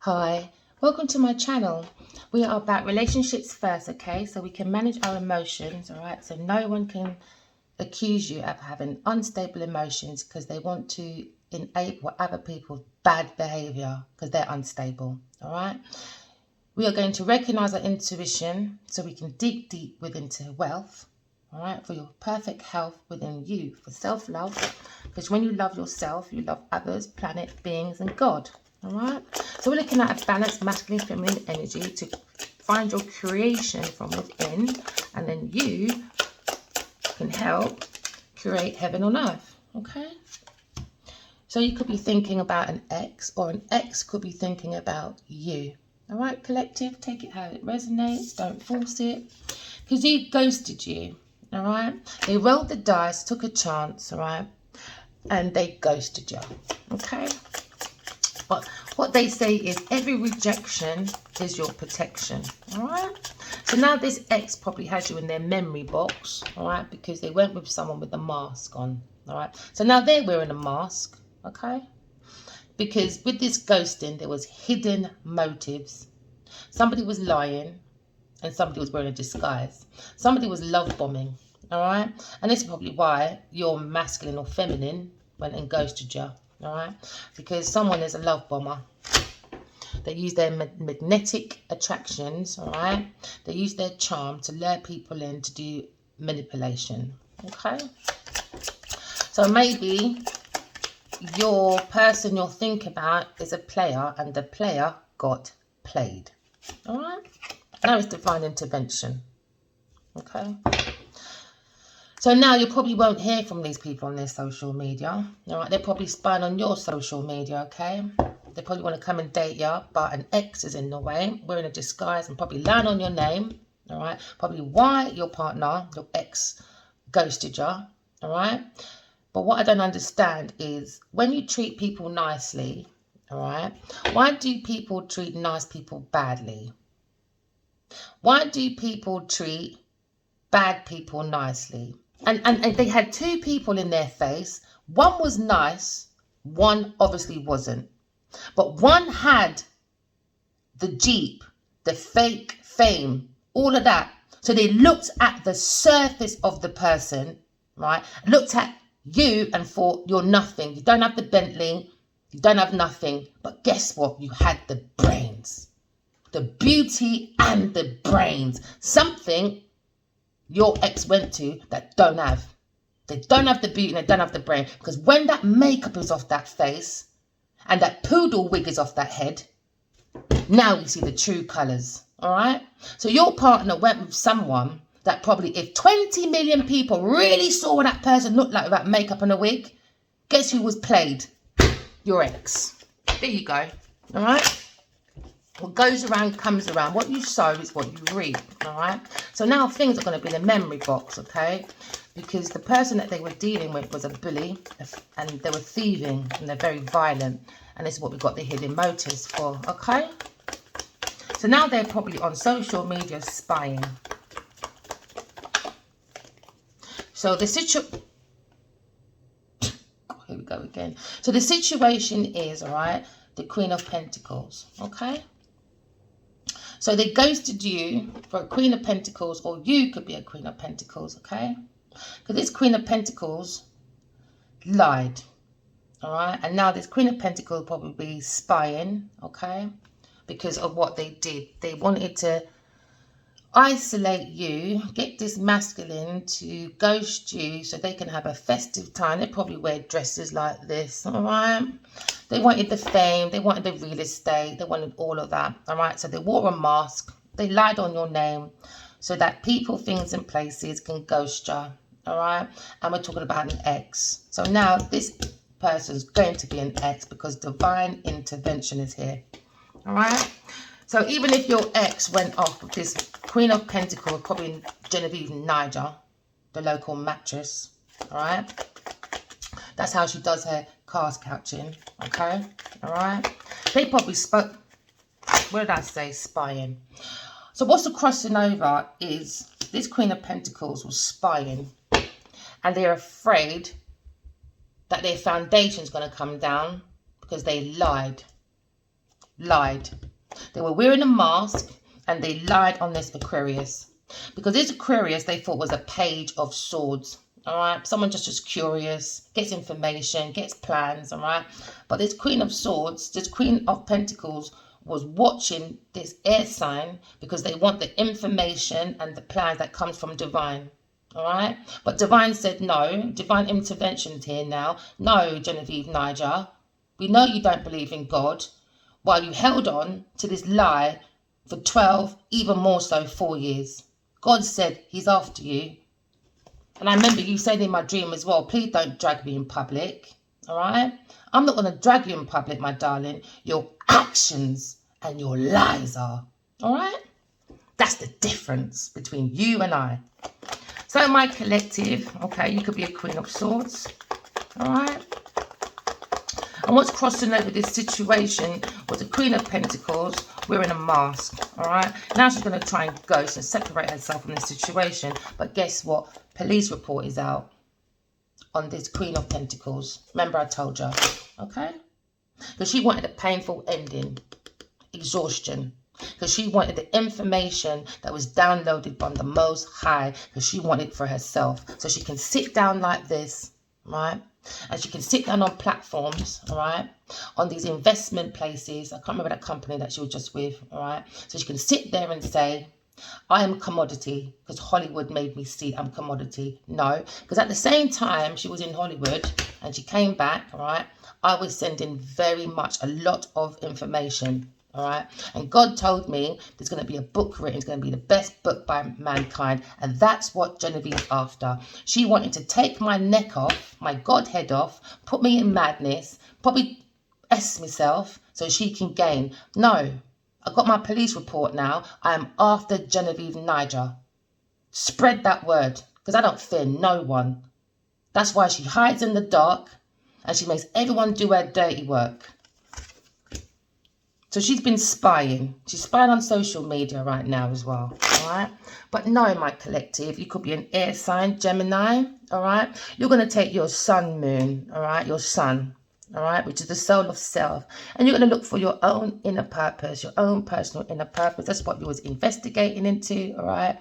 Hi, welcome to my channel. We are about relationships first, okay? So we can manage our emotions, all right? So no one can accuse you of having unstable emotions because they want to enable other people's bad behavior because they're unstable, all right? We are going to recognize our intuition so we can dig deep within to wealth, all right? For your perfect health within you, for self-love, because when you love yourself, you love others, planet, beings, and God. All right, so we're looking at a balanced masculine feminine energy to find your creation from within, and then you can help create heaven on earth. Okay, so you could be thinking about an ex, or an ex could be thinking about you. All right, collective, take it how it resonates, don't force it, because he ghosted you. All right, they rolled the dice, took a chance, all right, and they ghosted you. Okay. But what they say is every rejection is your protection, all right? So now this ex probably has you in their memory box, all right, because they went with someone with a mask on, all right? So now they're wearing a mask, okay? Because with this ghosting, there was hidden motives. Somebody was lying and somebody was wearing a disguise. Somebody was love bombing, all right? And this is probably why your masculine or feminine went and ghosted you. All right, because someone is a love bomber. They use their magnetic attractions, all right? They use their charm to lure people in to do manipulation, okay? So maybe your person you're thinking about is a player and the player got played, all right? Now it's divine intervention, okay? So now you probably won't hear from these people on their social media. All right, they're probably spying on your social media, okay? They probably want to come and date you, but an ex is in the way, wearing a disguise and probably lying on your name, all right? Probably why your partner, your ex, ghosted you, all right? But what I don't understand is when you treat people nicely, all right, why do people treat nice people badly? Why do people treat bad people nicely? And they had two people in their face. One was nice, one obviously wasn't. But one had the Jeep, the fake fame, all of that. So they looked at the surface of the person, right? Looked at you and thought, you're nothing. You don't have the Bentley. You don't have nothing. But guess what? You had the brains. The beauty and the brains. Something your ex went to that don't have. They don't have the beauty and they don't have the brain. Because when that makeup is off that face and that poodle wig is off that head, now we see the true colours. All right? So your partner went with someone that probably, if 20 million people really saw what that person looked like with that makeup and a wig, guess who was played? Your ex. There you go. All right? What goes around comes around. What you sow is what you reap, all right? So now things are going to be in the memory box, okay? Because the person that they were dealing with was a bully and they were thieving and they're very violent. And this is what we've got the hidden motives for, okay? So now they're probably on social media spying. So the situation... Here we go again. So the situation is, all right, the Queen of Pentacles, okay? So they ghosted you for a Queen of Pentacles, or you could be a Queen of Pentacles, okay? Because this Queen of Pentacles lied, all right? And now this Queen of Pentacles probably be spying, okay? Because of what they did. They wanted to isolate you, get this masculine to ghost you so they can have a festive time. They probably wear dresses like this, all right? They wanted the fame, they wanted the real estate, they wanted all of that, all right? So they wore a mask, they lied on your name so that people, things, and places can ghost you, all right? And we're talking about an ex. So now this person's going to be an ex because divine intervention is here, all right? So even if your ex went off with this Queen of Pentacles, probably in Genevieve, Niger, the local mattress, all right? That's how she does her cast couching, okay? All right? They probably spoke, what did I say? Spying. So what's the crossing over is this Queen of Pentacles was spying and they're afraid that their foundation is going to come down because they lied. lied. They were wearing a mask and they lied on this Aquarius. Because this Aquarius they thought was a page of swords. All right, someone just curious, gets information, gets plans. All right, but this Queen of Swords, this Queen of Pentacles was watching this air sign because they want the information and the plans that comes from divine. All right, but divine said no. Divine interventions here now. No, Genevieve, Niger, we know you don't believe in God, while you held on to this lie for 12, even more so 4 years. God said he's after you. And I remember you said in my dream as well, please don't drag me in public. All right, I'm not going to drag you in public, my darling. Your actions and your lies are. All right, that's the difference between you and I. So my collective, okay, you could be a Queen of Swords. All right, and what's crossing over this situation was the Queen of Pentacles wearing a mask. All right, now she's going to try and ghost and separate herself from this situation. But guess what? Police report is out on this Queen of Pentacles. Remember I told you, okay? Because she wanted a painful ending, exhaustion. Because she wanted the information that was downloaded from the Most High, because she wanted it for herself. So she can sit down like this, right? And she can sit down on platforms, all right, on these investment places. I can't remember that company that she was just with, all right? So she can sit there and say, I am commodity because Hollywood made me see I'm commodity. No, because at the same time she was in Hollywood and she came back, all right, I was sending very much a lot of information, all right, and God told me there's going to be a book written. It's going to be the best book by mankind, and that's what Genevieve's after. She wanted to take my neck off, my Godhead off, put me in madness, probably S myself so she can gain. No. I've got my police report now. I am after Genevieve Niger. Spread that word, because I don't fear no one. That's why she hides in the dark and she makes everyone do her dirty work. So she's been spying. She's spying on social media right now as well. All right. But no, my collective, you could be an air sign, Gemini. All right. You're going to take your sun, moon. All right. Your sun. All right, which is the soul of self, and you're going to look for your own inner purpose, your own personal inner purpose. That's what you was investigating into, all right,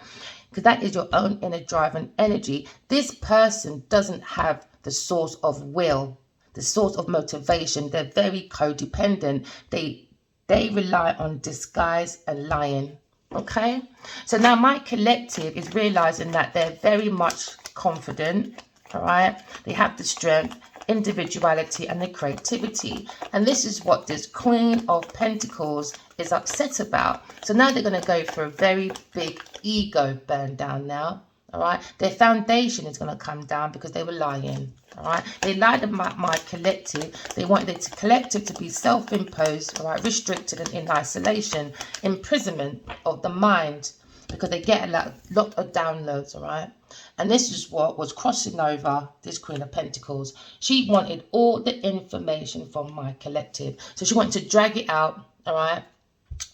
because that is your own inner drive and energy. This person doesn't have the source of will, the source of motivation. They're very codependent. They rely on disguise and lying. Okay, so now my collective is realizing that they're very much confident. All right, they have the strength, individuality and the creativity, and this is what this Queen of Pentacles is upset about. So now they're going to go for a very big ego burn down now. All right, their foundation is going to come down because they were lying. All right, they lied about my collective. They wanted the collective to be self-imposed, all right, restricted and in isolation, imprisonment of the mind, because they get a lot of downloads. All right, and this is what was crossing over this Queen of Pentacles. She wanted all the information from my collective, so she wanted to drag it out. All right,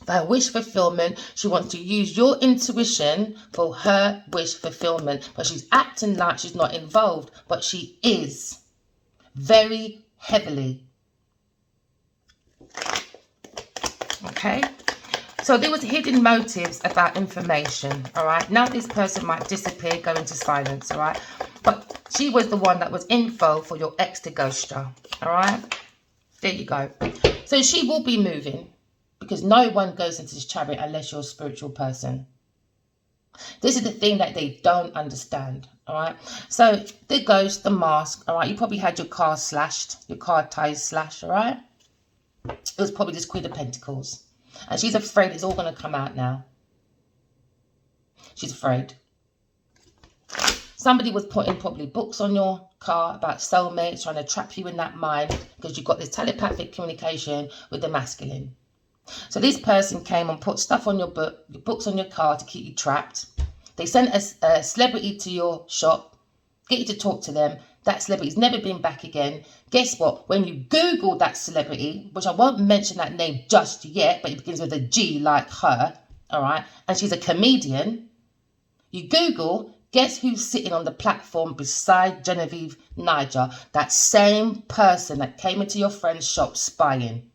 for her wish fulfillment. She wants to use your intuition for her wish fulfillment, but she's acting like she's not involved, but she is very heavily. Okay, so there was hidden motives about information. All right, now this person might disappear, go into silence. All right, but she was the one that was info for your ex to ghost her. All right, there you go. So she will be moving, because no one goes into this chariot unless you're a spiritual person. This is the thing that they don't understand, all right? So the ghost, the mask, all right? You probably had your car slashed, your car tires slashed, all right? It was probably this Queen of Pentacles. And she's afraid it's all going to come out now. She's afraid. Somebody was putting probably books on your car about soulmates, trying to trap you in that mind, because you've got this telepathic communication with the masculine. So this person came and put stuff on your books on your car to keep you trapped. They sent a celebrity to your shop, get you to talk to them. That celebrity's never been back again. Guess what? When you Google that celebrity, which I won't mention that name just yet, but it begins with a G like her, all right, and she's a comedian. You Google, guess who's sitting on the platform beside Genevieve Niger? That same person that came into your friend's shop spying.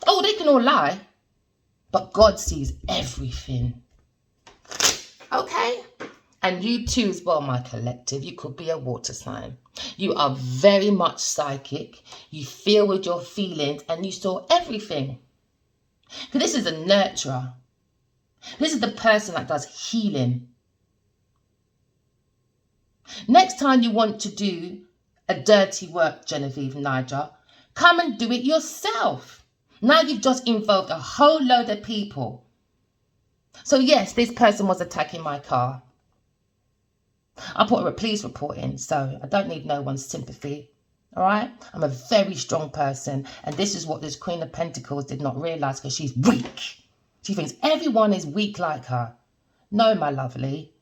Oh, they can all lie, but God sees everything. Okay? And you too as well, my collective. You could be a water sign. You are very much psychic. You feel with your feelings and you saw everything. Because this is a nurturer. This is the person that does healing. Next time you want to do a dirty work, Genevieve Niger, come and do it yourself. Now you've just involved a whole load of people. So yes, this person was attacking my car. I put a police report in, so I don't need no one's sympathy. All right? I'm a very strong person, and this is what this Queen of Pentacles did not realize, because she's weak. She thinks everyone is weak like her. No, my lovely.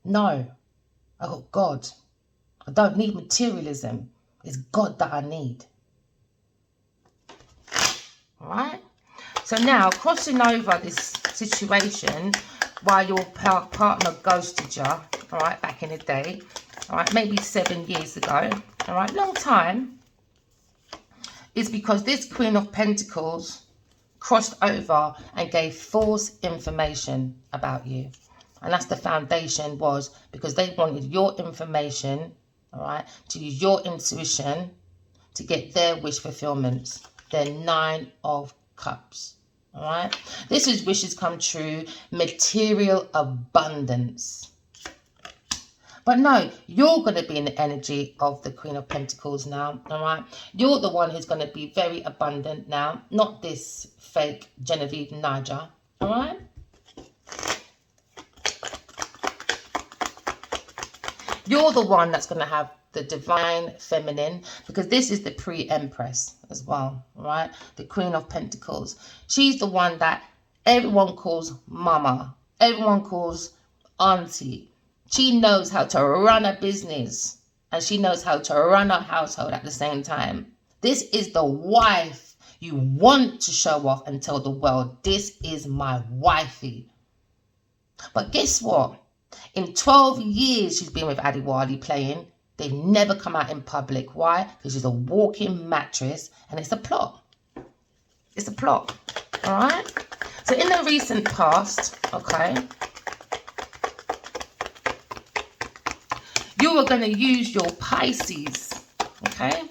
No. I got God. I don't need materialism. It's God that I need. All right? So now, crossing over this situation while your partner ghosted you, all right, back in the day, all right, maybe 7 years ago, all right, long time, is because this Queen of Pentacles crossed over and gave false information about you. And that's the foundation, was because they wanted your information, all right, to use your intuition to get their wish fulfillments. Their 9 of Cups, all right. This is wishes come true, material abundance. But no, you're going to be in the energy of the Queen of Pentacles now, all right? You're the one who's going to be very abundant now, not this fake Genevieve Niger, all right? You're the one that's going to have the divine feminine, because this is the pre-empress as well, all right? The Queen of Pentacles. She's the one that everyone calls mama, everyone calls auntie. She knows how to run a business and she knows how to run a household at the same time. This is the wife you want to show off and tell the world, this is my wifey. But guess what? In 12 years she's been with Adiwali playing, they've never come out in public. Why? Because she's a walking mattress and it's a plot. It's a plot. All right? So in the recent past, okay, you are going to use your Pisces, okay,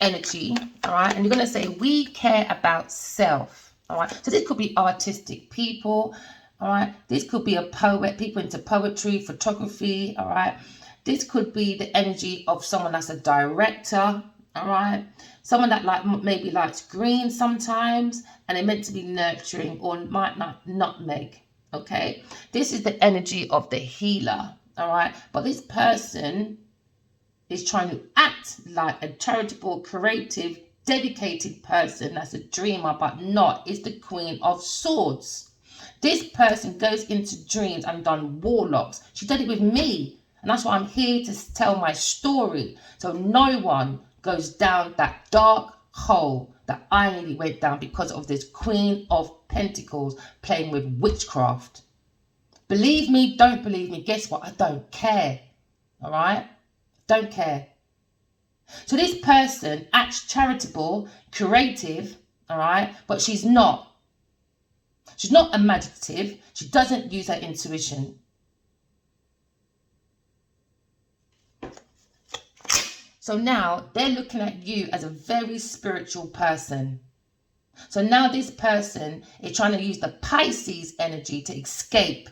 energy, all right? And you're going to say, we care about self, all right? So this could be artistic people, all right? This could be a poet, people into poetry, photography, all right? This could be the energy of someone that's a director, all right? Someone that maybe likes green sometimes, and they're meant to be nurturing, or might not nutmeg, okay? This is the energy of the healer. All right, but this person is trying to act like a charitable, creative, dedicated person that's a dreamer, but not. It's the Queen of Swords. This person goes into dreams and done warlocks. She did it with me, and that's why I'm here to tell my story, so no one goes down that dark hole that I nearly went down because of this Queen of Pentacles playing with witchcraft. Believe me, don't believe me, guess what? I don't care, all right? Don't care. So this person acts charitable, creative, all right? But she's not. She's not imaginative. She doesn't use her intuition. So now they're looking at you as a very spiritual person. So now this person is trying to use the Pisces energy to escape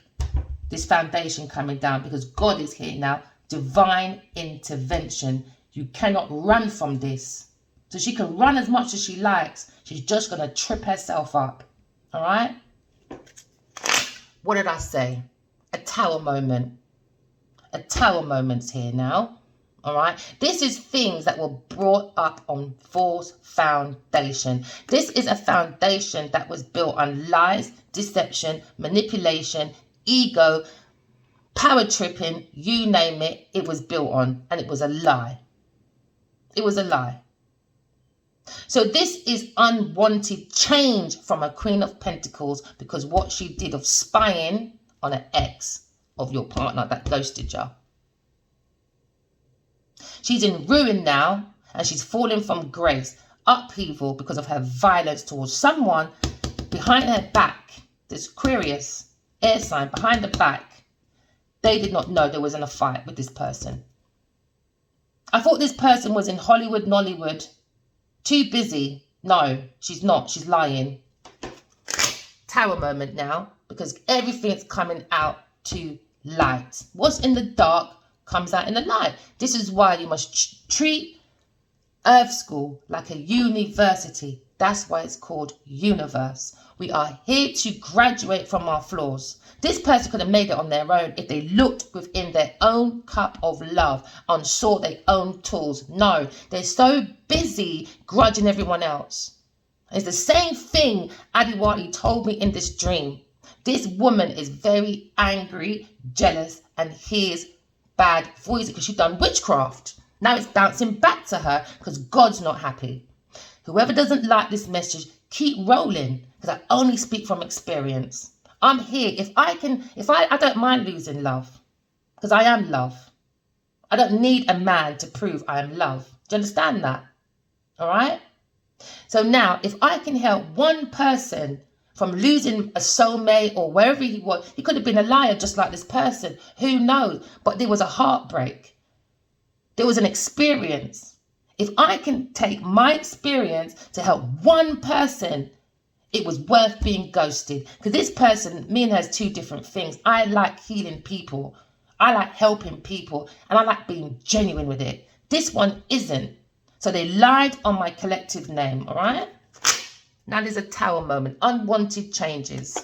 this foundation coming down, because God is here now. Divine intervention. You cannot run from this. So she can run as much as she likes. She's just going to trip herself up. All right? What did I say? A tower moment. A tower moment's here now. All right? This is things that were brought up on false foundation. This is a foundation that was built on lies, deception, manipulation, ego, power tripping, you name it, it was built on, and it was a lie. It was a lie. So this is unwanted change from a Queen of Pentacles, because what she did of spying on an ex of your partner that ghosted you. She's in ruin now, and she's fallen from grace. upheaval because of her violence towards someone behind her back. This Aquarius air sign behind the back. They did not know there was in a fight with this person. I thought this person was in Hollywood, Nollywood. Too busy. No, she's not. She's lying. Tower moment now, because everything's coming out to light. What's in the dark comes out in the light. This is why you must treat Earth School like a university. That's why it's called universe. We are here to graduate from our flaws. This person could have made it on their own if they looked within their own cup of love and saw their own tools. No, they're so busy grudging everyone else. It's the same thing Adiwali told me in this dream. This woman is very angry, jealous, and hears bad voices because she's done witchcraft. Now it's bouncing back to her because God's not happy. Whoever doesn't like this message, keep rolling, because I only speak from experience. I'm here. I don't mind losing love, because I am love. I don't need a man to prove I am love. Do you understand that? All right? So now, if I can help one person from losing a soulmate or wherever he was, he could have been a liar just like this person. Who knows? But there was a heartbreak. There was an experience. If I can take my experience to help one person, it was worth being ghosted. Because this person, me and her, is two different things. I like healing people. I like helping people. And I like being genuine with it. This one isn't. So they lied on my collective name, all right? Now there's a tower moment. Unwanted changes.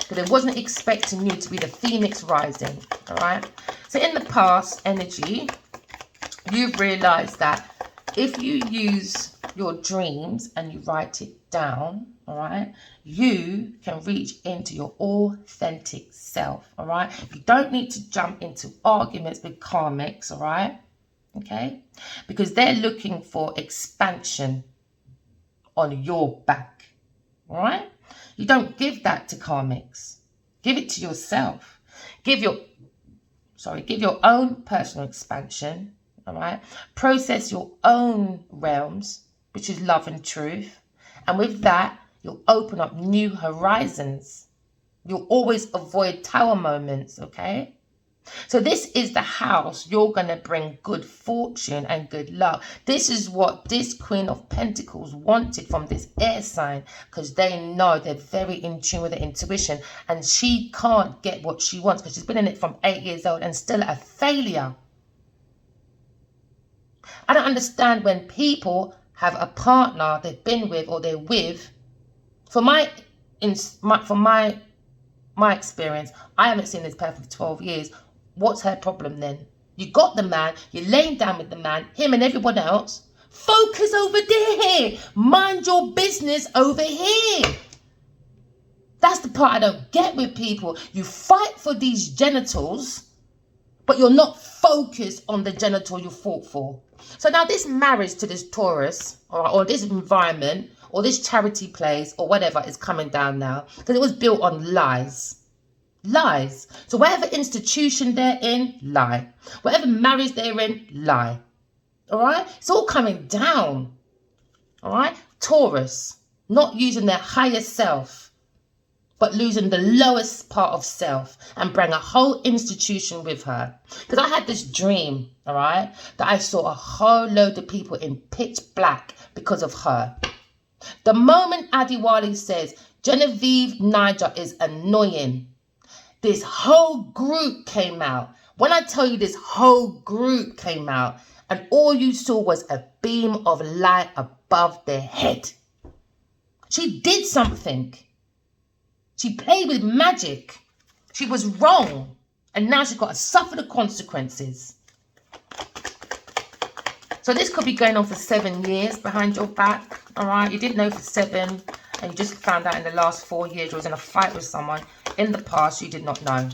But I wasn't expecting you to be the phoenix rising, all right? So in the past energy, you've realized that if you use your dreams and you write it down, all right, you can reach into your authentic self, all right? You don't need to jump into arguments with karmics, all right? Okay? Because they're looking for expansion on your back, all right? You don't give that to karmics. Give it to yourself. Give your own personal expansion. All right. Process your own realms, which is love and truth. And with that, you'll open up new horizons. You'll always avoid tower moments. Okay. So this is the house you're going to bring good fortune and good luck. This is what this Queen of Pentacles wanted from this air sign, because they know they're very in tune with their intuition, and she can't get what she wants because she's been in it from 8 years old and still a failure. I don't understand when people have a partner they've been with or they're with. From my experience, I haven't seen this person for 12 years. What's her problem then? You got the man, you're laying down with the man, him and everyone else. Focus over there. Mind your business over here. That's the part I don't get with people. You fight for these genitals, but you're not focused on the genital you fought for. So now this marriage to this Taurus or this environment or this charity place or whatever is coming down now because it was built on lies. Lies. So whatever institution they're in, lie. Whatever marriage they're in, lie. All right? It's all coming down. All right? Taurus, not using their higher self, but losing the lowest part of self and bring a whole institution with her. Because I had this dream, all right, that I saw a whole load of people in pitch black because of her. The moment Adiwali says, Genevieve Niger is annoying, this whole group came out. When I tell you this whole group came out, and all you saw was a beam of light above their head. She did something. She played with magic. She was wrong. And now she's got to suffer the consequences. So this could be going on for 7 years behind your back. All right. You didn't know for 7. And you just found out in the last 4 years you was in a fight with someone. In the past, you did not know.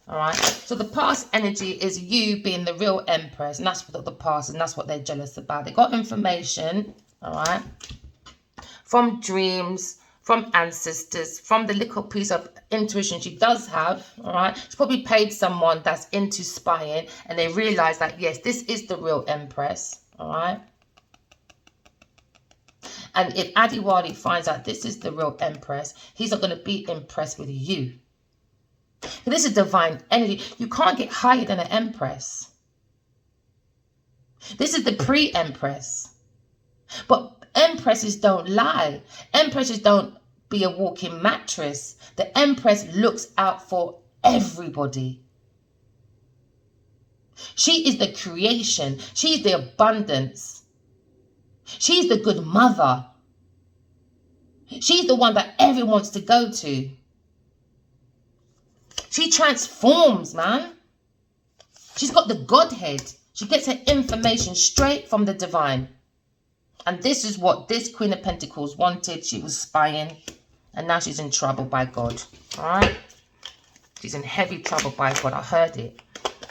All right. So the past energy is you being the real empress. And that's what the past. And that's what they're jealous about. They got information. All right. From dreams, from ancestors, from the little piece of intuition she does have, all right? She probably paid someone that's into spying, and they realize that, yes, this is the real empress, all right? And if Adiwali finds out this is the real Empress, he's not going to be impressed with you. This is divine energy. You can't get higher than an Empress. This is the pre-Empress. But Empresses don't lie. Empresses don't be a walking mattress. The Empress looks out for everybody. She is the creation. She's the abundance. She's the good mother. She's the one that everyone wants to go to. She transforms, man. She's got the Godhead. She gets her information straight from the divine. And this is what this Queen of Pentacles wanted. She was spying. And now she's in trouble by God. All right? She's in heavy trouble by God. I heard it.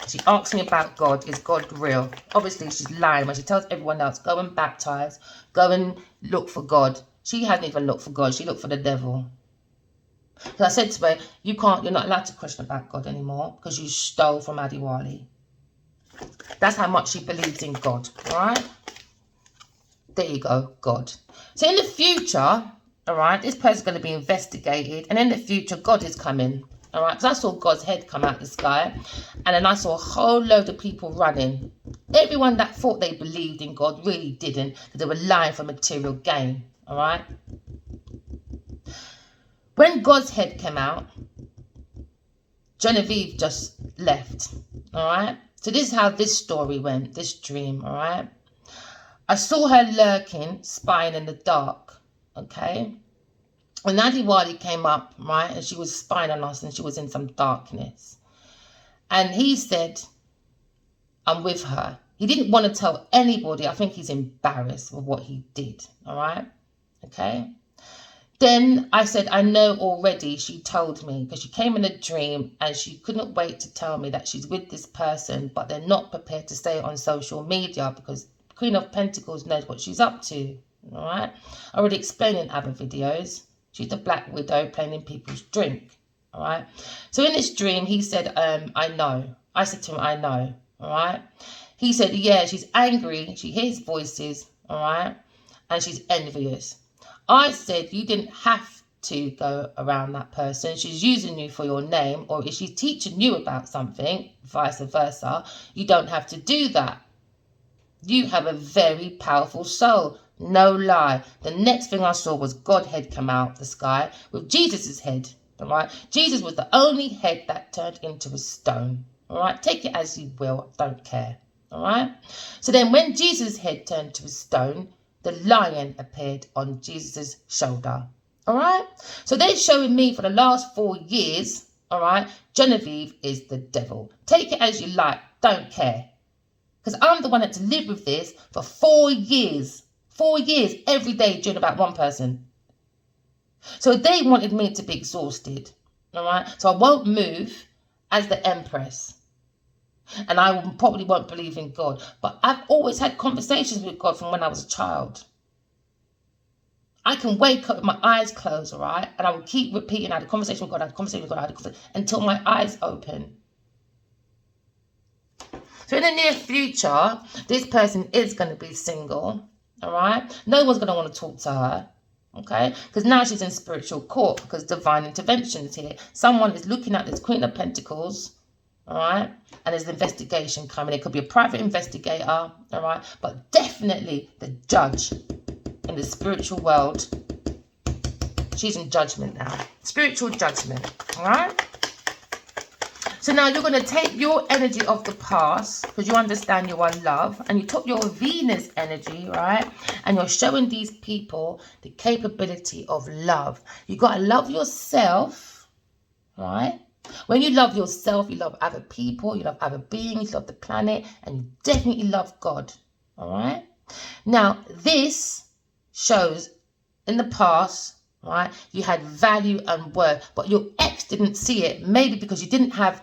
She asks me about God. Is God real? Obviously, she's lying when she tells everyone else, go and baptize. Go and look for God. She hasn't even looked for God. She looked for the devil. So I said to her, you're not allowed to question about God anymore because you stole from Adiwali. That's how much she believes in God. All right? There you go, God. So in the future, all right, this person's going to be investigated. And in the future, God is coming. All right, because I saw God's head come out the sky. And then I saw a whole load of people running. Everyone that thought they believed in God really didn't. Because they were lying for material gain. All right. When God's head came out, Genevieve just left. All right. So this is how this story went, this dream. All right. I saw her lurking, spying in the dark. Okay. When Adiwali came up, right, and she was spying on us and she was in some darkness. And he said, I'm with her. He didn't want to tell anybody. I think he's embarrassed with what he did. All right. Okay. Then I said, I know already, she told me, because she came in a dream and she couldn't wait to tell me that she's with this person, but they're not prepared to say it on social media because Queen of Pentacles knows what she's up to. All right. I already explained in other videos. She's the Black Widow playing in people's drink. All right. So in this dream, he said, I know. I said to him, I know. All right. He said, yeah, she's angry. She hears voices. All right. And she's envious. I said, you didn't have to go around that person. She's using you for your name. Or if she's teaching you about something, vice versa, you don't have to do that. You have a very powerful soul. No lie. The next thing I saw was God's head come out the sky with Jesus's head. All right. Jesus was the only head that turned into a stone. All right. Take it as you will. Don't care. All right. So then when Jesus' head turned to a stone, the lion appeared on Jesus's shoulder. All right. So they're showing me for the last 4 years. All right. Genevieve is the devil. Take it as you like. Don't care. Because I'm the one that lived with this for 4 years. 4 years, every day, during about one person. So they wanted me to be exhausted. All right. So I won't move as the Empress. And I probably won't believe in God. But I've always had conversations with God from when I was a child. I can wake up with my eyes closed, all right? And I will keep repeating, I had a conversation with God, I had a conversation with God, I had a conversation, until my eyes open. So in the near future, this person is going to be single, all right? No one's going to want to talk to her, okay? Because now she's in spiritual court because divine intervention is here. Someone is looking at this Queen of Pentacles, all right? And there's an investigation coming. It could be a private investigator, all right? But definitely the judge in the spiritual world. She's in judgment now. Spiritual judgment, all right? So now you're going to take your energy of the past because you understand you are love. And you took your Venus energy, right? And you're showing these people the capability of love. You got to love yourself, right? When you love yourself, you love other people, you love other beings, you love the planet, and you definitely love God, all right? Now, this shows in the past, right, you had value and worth, but your ex didn't see it, maybe because you didn't have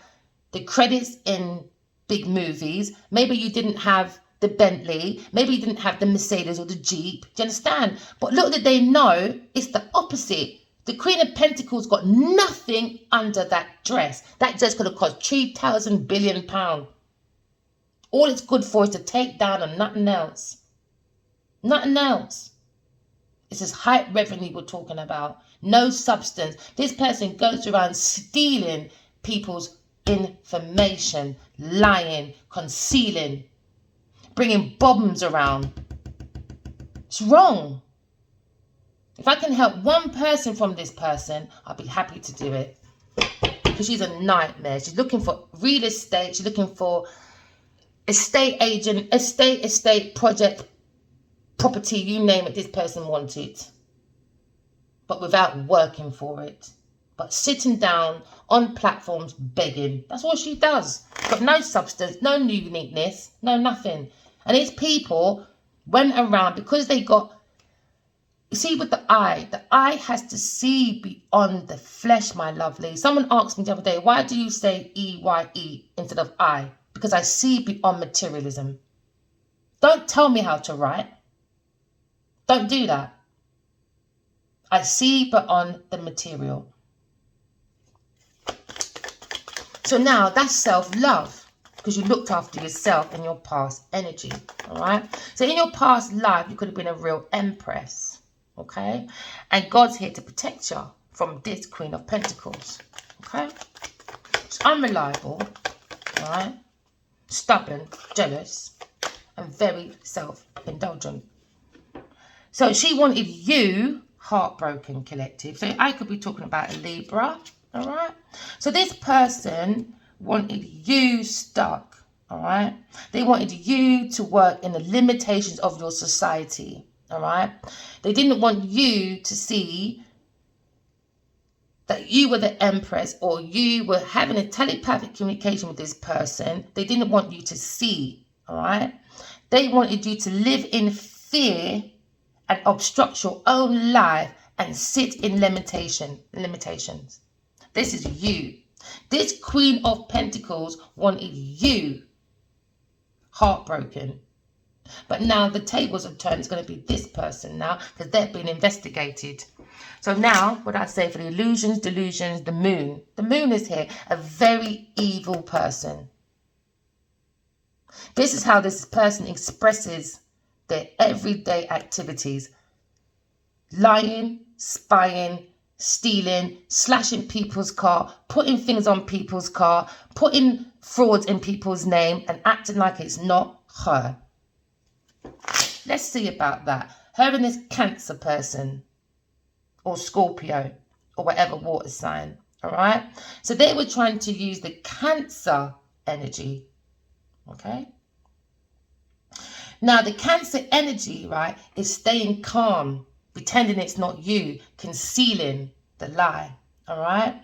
the credits in big movies, maybe you didn't have the Bentley, maybe you didn't have the Mercedes or the Jeep, do you understand? But little did they know, it's the opposite. The Queen of Pentacles got nothing under that dress. That dress could have cost £3,000 billion. All it's good for is to take down and nothing else. Nothing else. It's this high revenue we're talking about. No substance. This person goes around stealing people's information, lying, concealing, bringing bombs around. It's wrong. If I can help one person from this person, I'll be happy to do it. Because she's a nightmare. She's looking for real estate. She's looking for estate agent, estate, project, property, you name it, this person wants it. But without working for it. But sitting down on platforms begging. That's what she does. Got no substance, no uniqueness, no nothing. And these people went around because they got, you see with the eye has to see beyond the flesh, my lovely. Someone asked me the other day, why do you say E-Y-E instead of I? Because I see beyond materialism. Don't tell me how to write. Don't do that. I see beyond the material. So now that's self-love, because you looked after yourself in your past energy, all right? So in your past life, you could have been a real empress, okay? And God's here to protect you from this Queen of Pentacles, okay? It's unreliable, all right? Stubborn, jealous, and very self-indulgent. So she wanted you heartbroken, collective. So I could be talking about a Libra, all right? So this person wanted you stuck, all right? They wanted you to work in the limitations of your society, all right? They didn't want you to see that you were the empress or you were having a telepathic communication with this person. They didn't want you to see, all right? They wanted you to live in fear and obstruct your own life and sit in limitations. This is you. This Queen of Pentacles wanted you heartbroken. But now the tables have turned. It's going to be this person now because they've been investigated. So now, what I say for the illusions, delusions, the moon. The moon is here, a very evil person. This is how this person expresses their everyday activities. Lying, spying, stealing, slashing people's car, putting things on people's car, putting frauds in people's name and acting like it's not her. Let's see about that. Her and this Cancer person or Scorpio or whatever water sign, all right? So they were trying to use the Cancer energy, okay? Now, the Cancer energy, right, is staying calm, pretending it's not you, concealing the lie, all right?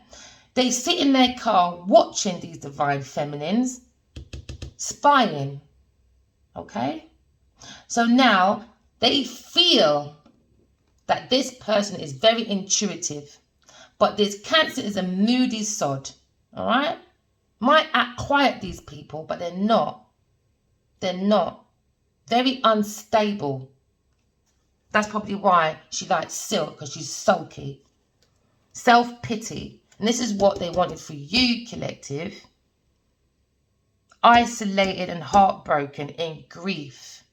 They sit in their car watching these divine feminines, spying, okay? So now they feel that this person is very intuitive, but this Cancer is a moody sod, all right? Might act quiet, these people, but they're not. They're not. Very unstable. That's probably why she likes silk, because she's sulky. Self-pity. And this is what they wanted for you, collective. Isolated and heartbroken in grief.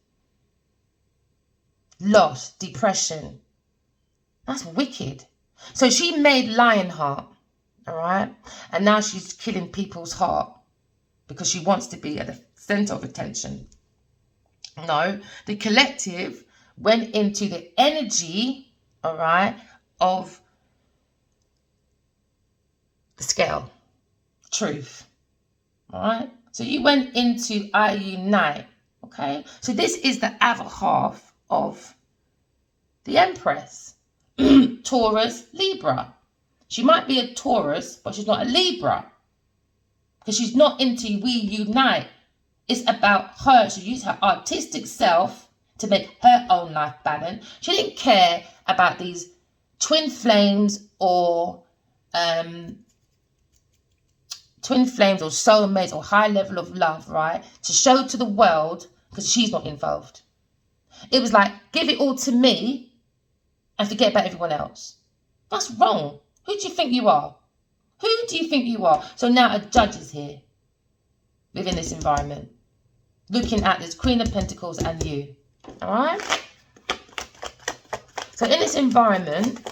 Loss, depression. That's wicked. So she made Lionheart, all right? And now she's killing people's heart because she wants to be at the center of attention. No, the collective went into the energy, all right, of the scale, truth, all right? So you went into I Unite, okay? So this is the other half of the Empress, Taurus, Libra. She might be a Taurus, but she's not a Libra because she's not into We Unite. It's about her. She used her artistic self to make her own life balance. She didn't care about these twin flames or soulmates or high level of love, right? To show to the world because she's not involved. It was like, give it all to me and forget about everyone else. That's wrong. Who do you think you are? Who do you think you are? So now a judge is here within this environment, looking at this Queen of Pentacles and you. All right? So in this environment,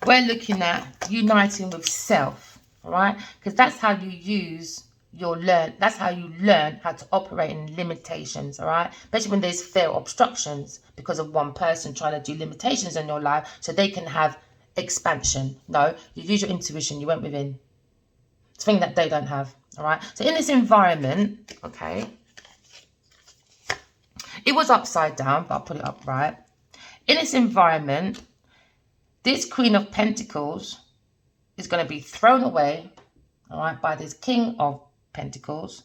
we're looking at uniting with self, all right? Because that's how you use that's how you learn how to operate in limitations, all right? Especially when there's fear or obstructions because of one person trying to do limitations in your life so they can have expansion. No, you use your intuition, you went within. It's a thing that they don't have, all right? So in this environment, okay, it was upside down, but I'll put it upright. In this environment, this Queen of Pentacles is going to be thrown away, all right, by this King of Pentacles.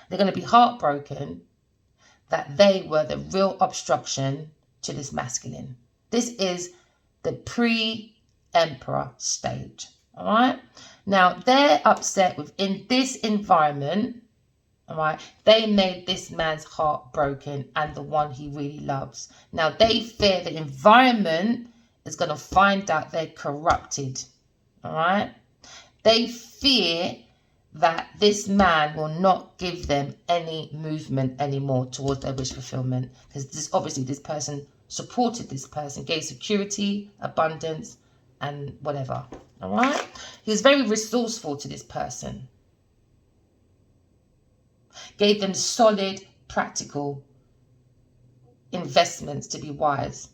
They're going to be heartbroken that they were the real obstruction to this masculine. This is the pre-emperor stage, all right? Now, they're upset within this environment, all right? They made this man's heart broken and the one he really loves. Now, they fear the environment is going to find out they're corrupted, all right? They fear that this man will not give them any movement anymore towards their wish fulfillment, because obviously this person supported this person, gave security, abundance, and whatever, all right? He was very resourceful to this person, gave them solid, practical investments to be wise.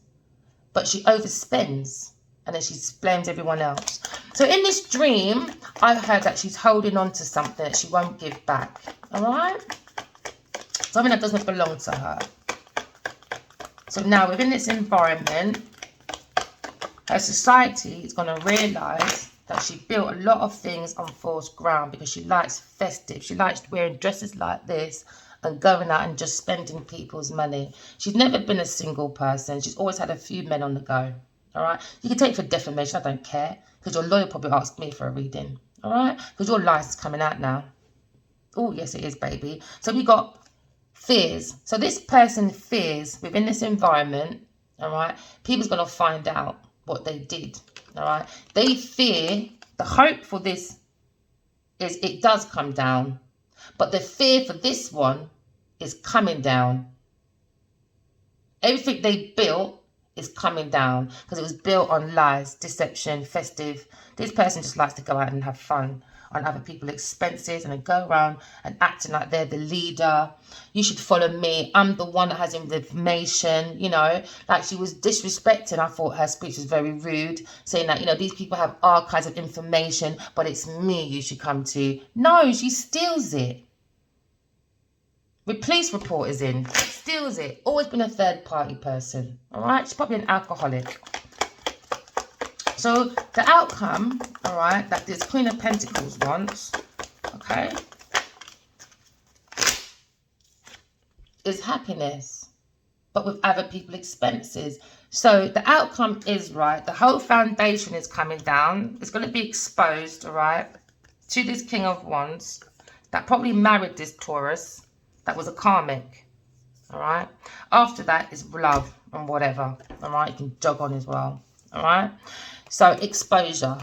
But she overspends and then she blames everyone else. So in this dream, I heard that she's holding on to something that she won't give back. All right? Something that doesn't belong to her. So now within this environment, her society is going to realise that she built a lot of things on false ground because she likes festive. She likes wearing dresses like this and going out and just spending people's money. She's never been a single person. She's always had a few men on the go, all right? You can take it for defamation, I don't care, because your lawyer probably asked me for a reading, all right? Because your lies is coming out now. Oh, yes, it is, baby. So we got fears. So this person fears within this environment, all right? People's going to find out what they did, all right? They fear, the hope for this is it does come down. But the fear for this one is coming down. Everything they built is coming down because it was built on lies, deception, festive. This person just likes to go out and have fun on other people's expenses and then go around and acting like they're the leader. You should follow me. I'm the one that has information, you know. Like she was disrespecting. I thought her speech was very rude, saying that, you know, these people have archives of information, but it's me you should come to. No, she steals it. With police report is in, steals it. Always been a third party person. All right, she's probably an alcoholic. So the outcome, all right, that this Queen of Pentacles wants, okay, is happiness, but with other people's expenses. So the outcome is, right, the whole foundation is coming down. It's going to be exposed, all right, to this King of Wands that probably married this Taurus that was a karmic, all right? After that is love and whatever, all right? You can jog on as well, all right? So exposure,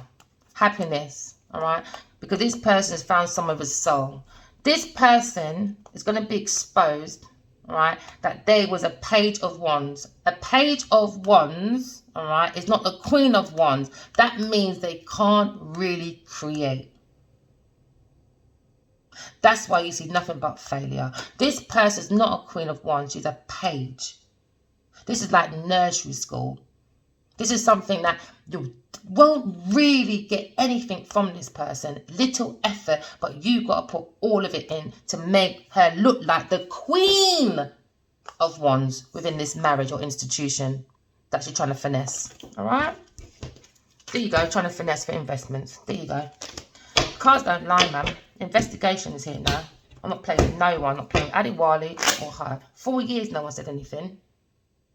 happiness, all right? Because this person has found some of his soul. This person is going to be exposed, all right, that there was a Page of Wands. A Page of Wands, all right, is not a Queen of Wands. That means they can't really create. That's why you see nothing but failure. This person is not a Queen of Wands. She's a page. This is like nursery school. This is something that you won't really get anything from this person. Little effort, but you've got to put all of it in to make her look like the Queen of Wands within this marriage or institution that she's trying to finesse. All right? There you go, trying to finesse for investments. There you go. Cards don't lie, man. Investigation is here now. I'm not playing with no one. I'm not playing with Adiwali or her. 4 years no one said anything.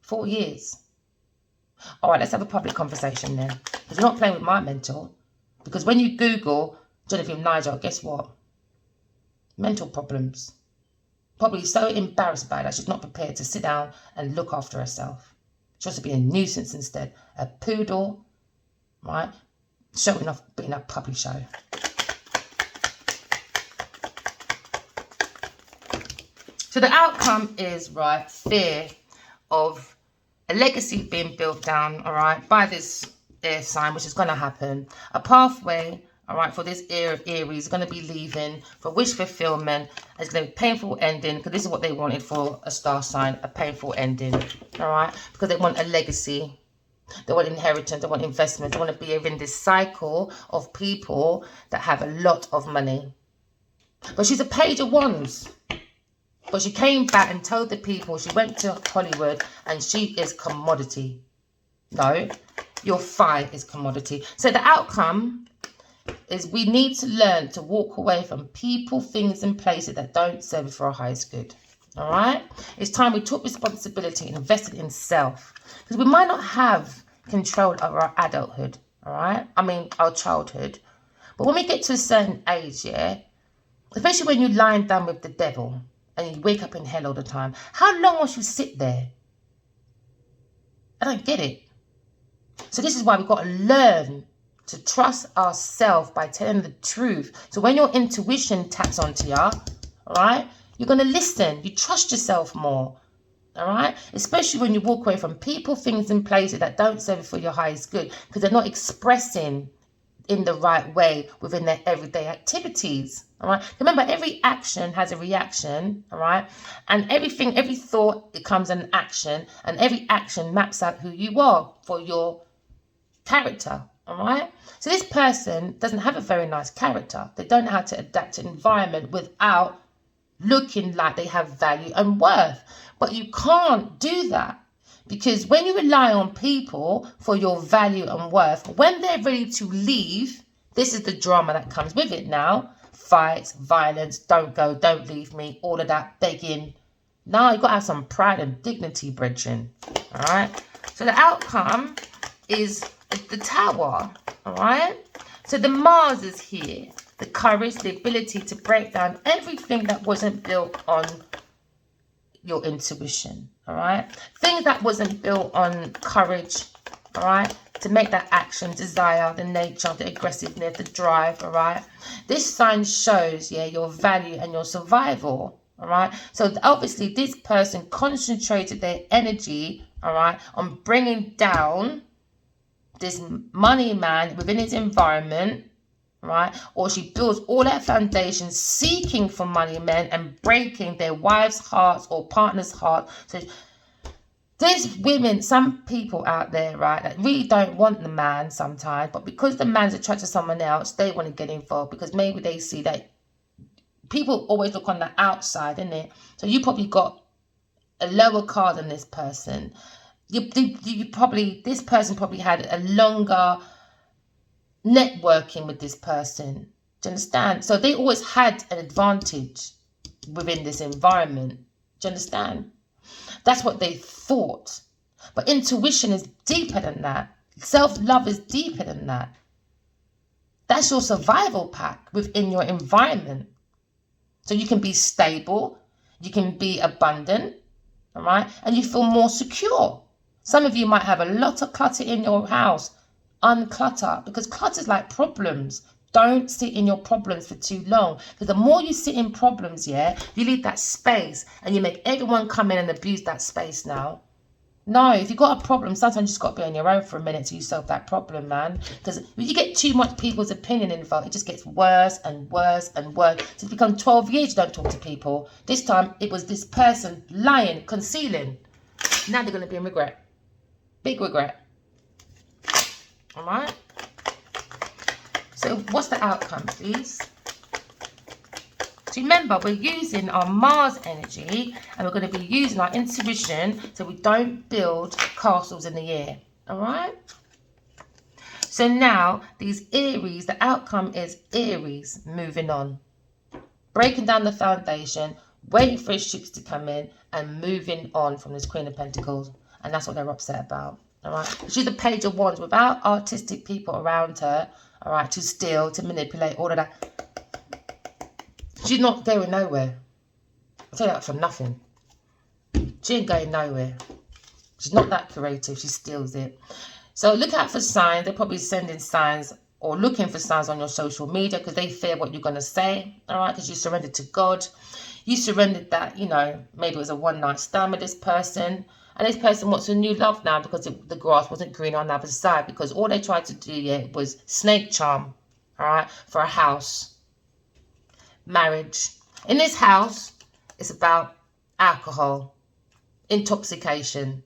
4 years. All right, let's have a public conversation then. Because you're not playing with my mental. Because when you Google Genevieve Nigel, guess what? Mental problems. Probably so embarrassed by that she's not prepared to sit down and look after herself. She wants to be a nuisance instead. A poodle, right? Showing off, being a puppy show. So the outcome is, right, fear of a legacy being built down, all right, by this air sign, which is going to happen. A pathway, all right, for this air of Aries is going to be leaving for wish fulfillment. It's going to be painful ending, because this is what they wanted for a star sign, a painful ending, all right, because they want a legacy. They want inheritance, they want investment, they want to be in this cycle of people that have a lot of money. But she's a page of wands. But she came back and told the people, she went to Hollywood, and she is commodity. No, your fire is commodity. So the outcome is we need to learn to walk away from people, things and places that don't serve for our highest good. All right? It's time we took responsibility and invested in self. Because we might not have control over our adulthood, all right? I mean, our childhood. But when we get to a certain age, yeah, especially when you're lying down with the devil and you wake up in hell all the time, how long must you sit there? I don't get it. So this is why we've got to learn to trust ourselves by telling the truth. So when your intuition taps onto you, all right, you're going to listen. You trust yourself more. All right, especially when you walk away from people, things and places that don't serve for your highest good, because they're not expressing in the right way within their everyday activities. All right, remember, every action has a reaction. All right, and everything, every thought, it comes an action, and every action maps out who you are for your character. All right, so this person doesn't have a very nice character. They don't know how to adapt to environment without looking like they have value and worth. But you can't do that, because when you rely on people for your value and worth, when they're ready to leave, this is the drama that comes with it now. Fights, violence, don't go, don't leave me, all of that begging. Now you've got to have some pride and dignity, brethren. All right. So the outcome is the Tower. All right. So the Mars is here. The courage, the ability to break down everything that wasn't built on your intuition, all right? Things that wasn't built on courage, all right? To make that action, desire, the nature, the aggressiveness, the drive, all right? This sign shows, yeah, your value and your survival, all right? So obviously this person concentrated their energy, all right, on bringing down this money man within his environment, right? Or she builds all her foundations seeking for money men and breaking their wives' hearts or partners' heart. So there's women, some people out there, right, that really don't want the man sometimes, but because the man's attracted to someone else, they want to get involved, because maybe they see that people always look on the outside, innit? So you probably got a lower card than this person. This person probably had a longer networking with this person. Do you understand? So they always had an advantage within this environment. Do you understand? That's what they thought. But intuition is deeper than that. Self-love is deeper than that. That's your survival pack within your environment. So you can be stable, you can be abundant, all right? And you feel more secure. Some of you might have a lot of clutter in your house. Unclutter, because clutter is like problems. Don't sit in your problems for too long, because the more you sit in problems, yeah, you leave that space and you make everyone come in and abuse that space now. No, if you've got a problem, sometimes you just got to be on your own for a minute till you solve that problem, man. Because if you get too much people's opinion involved, it just gets worse and worse and worse. So it's become 12 years you don't talk to people. This time it was this person lying, concealing. Now they're going to be in regret. Big regret. All right. So what's the outcome, please? So remember, we're using our Mars energy, and we're going to be using our intuition so we don't build castles in the air. All right. So now these Aries, the outcome is Aries moving on, breaking down the foundation, waiting for his ships to come in and moving on from this Queen of Pentacles. And that's what they're upset about. All right. She's a Page of Wands without artistic people around her. All right. To steal, to manipulate, all of that. She's not going nowhere. I'll tell you that for nothing. She ain't going nowhere. She's not that creative. She steals it. So look out for signs. They're probably sending signs or looking for signs on your social media, because they fear what you're going to say. All right. Because you surrendered to God. You surrendered that, you know, maybe it was a one-night stand with this person. And this person wants a new love now because the grass wasn't green on the other side, because all they tried to do was snake charm, all right, for a house, marriage. In this house, it's about alcohol, intoxication.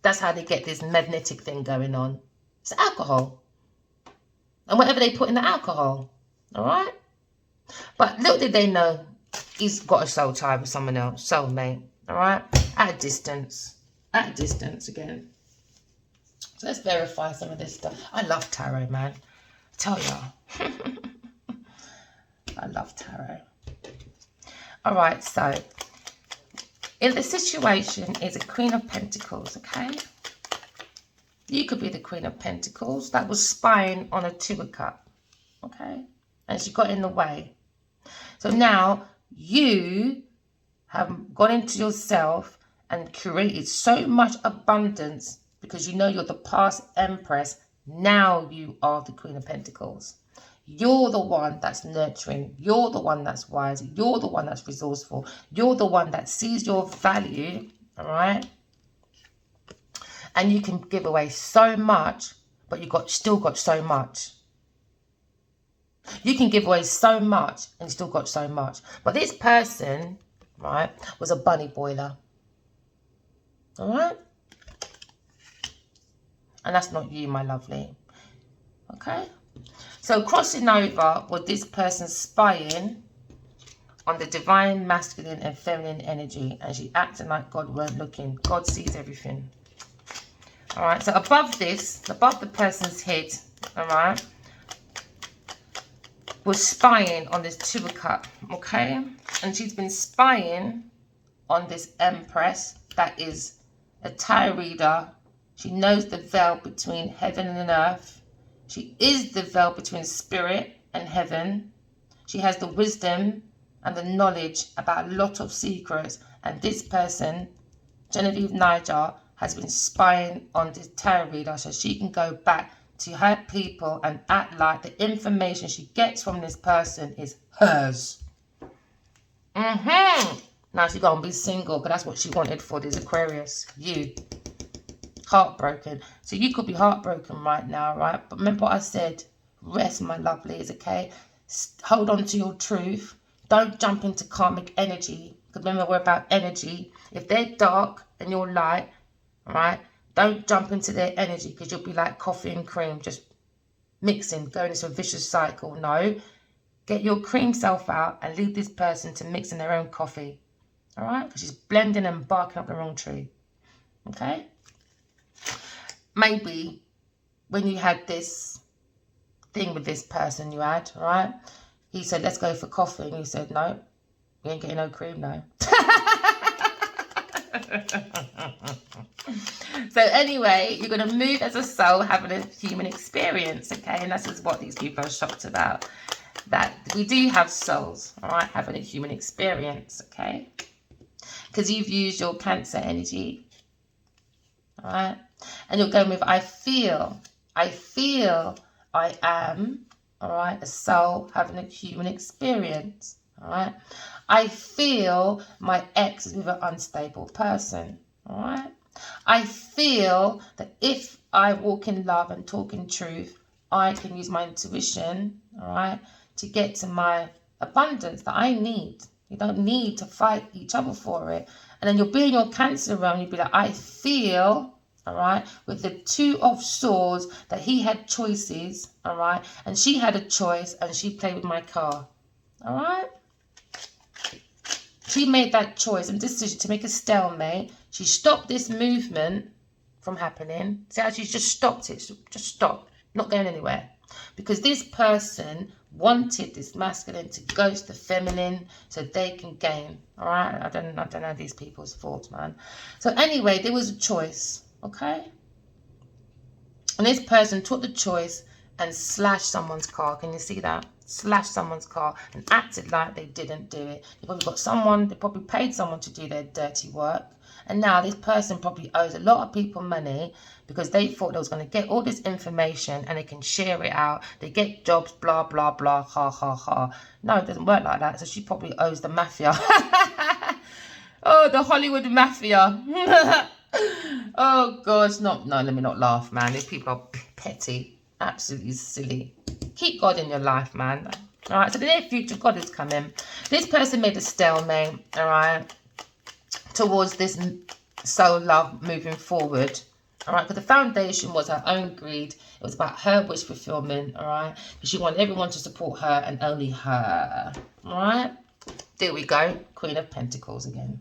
That's how they get this magnetic thing going on. It's alcohol. And whatever they put in the alcohol, all right? But little did they know, he's got a soul tie with someone else, soulmate, all right? At a distance again. So let's verify some of this stuff. I love tarot, man. I tell y'all. I love tarot. All right, so in the situation is a Queen of Pentacles, okay? You could be the Queen of Pentacles that was spying on a Two of Cups, okay? And she got in the way. So now you have gone into yourself and created so much abundance because you know you're the past Empress. Now you are the Queen of Pentacles. You're the one that's nurturing. You're the one that's wise. You're the one that's resourceful. You're the one that sees your value, all right? And you can give away so much, but you still got so much. You can give away so much and you still got so much. But this person, right, was a bunny boiler. All right? And that's not you, my lovely. Okay? So crossing over with this person spying on the divine masculine and feminine energy, and she acting like God weren't looking. God sees everything. All right, so above the person's head, all right, was spying on this Two of Cups, okay? And she's been spying on this Empress that is a tarot reader. She knows the veil between heaven and earth. She is the veil between spirit and heaven. She has the wisdom and the knowledge about a lot of secrets. And this person, Genevieve Niger, has been spying on this tarot reader so she can go back to her people and act like the information she gets from this person is hers. Now she's going to be single because that's what she wanted for this Aquarius. You. Heartbroken. So you could be heartbroken right now, right? But remember what I said. Rest, my lovelies, okay? Hold on to your truth. Don't jump into karmic energy. Because remember, we're about energy. If they're dark and you're light, all right, don't jump into their energy because you'll be like coffee and cream, just mixing, going into a vicious cycle. No, get your cream self out and leave this person to mix in their own coffee, all right? Because she's blending and barking up the wrong tree, okay? Maybe when you had this thing with this person you had, all right? He said, let's go for coffee. And you said, no, you ain't getting no cream, no. So anyway, you're going to move as a soul having a human experience, okay? And this is what these people are shocked about. That we do have souls, all right, having a human experience, okay? Because you've used your Cancer energy, all right? And you're going with, I feel I am, all right, a soul having a human experience, all right? I feel my ex is with an unstable person, all right? I feel that if I walk in love and talk in truth, I can use my intuition, all right, to get to my abundance that I need. You don't need to fight each other for it. And then you'll be in your Cancer realm, you'll be like, I feel, all right, with the Two of Swords, that he had choices, all right, and she had a choice and she played with my car, all right? She made that choice and decision to make a stalemate. She stopped this movement from happening. See how she's just stopped it, just stopped, not going anywhere. Because this person wanted this masculine to ghost the feminine so they can gain, all right? I don't know these people's thoughts, man. So anyway, there was a choice, okay? And this person took the choice and slashed someone's car. Can you see that? Slashed someone's car and acted like they didn't do it. They probably paid someone to do their dirty work. And now this person probably owes a lot of people money because they thought they was going to get all this information and they can share it out. They get jobs, blah, blah, blah, ha, ha, ha. No, it doesn't work like that. So she probably owes the mafia. Oh, the Hollywood mafia. Oh gosh, no, let me not laugh, man. These people are petty, absolutely silly. Keep God in your life, man. All right, so the near future, God is coming. This person made a stalemate, all right, towards this soul love moving forward. All right, because the foundation was her own greed. It was about her wish fulfillment, all right, because she wanted everyone to support her and only her. All right, there we go, Queen of Pentacles again.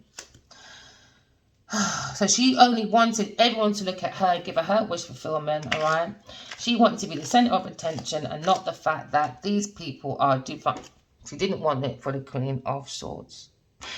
So she only wanted everyone to look at her and give her wish fulfillment, all right? She wanted to be the center of attention and not the fact that these people are different. She didn't want it for the Queen of Swords.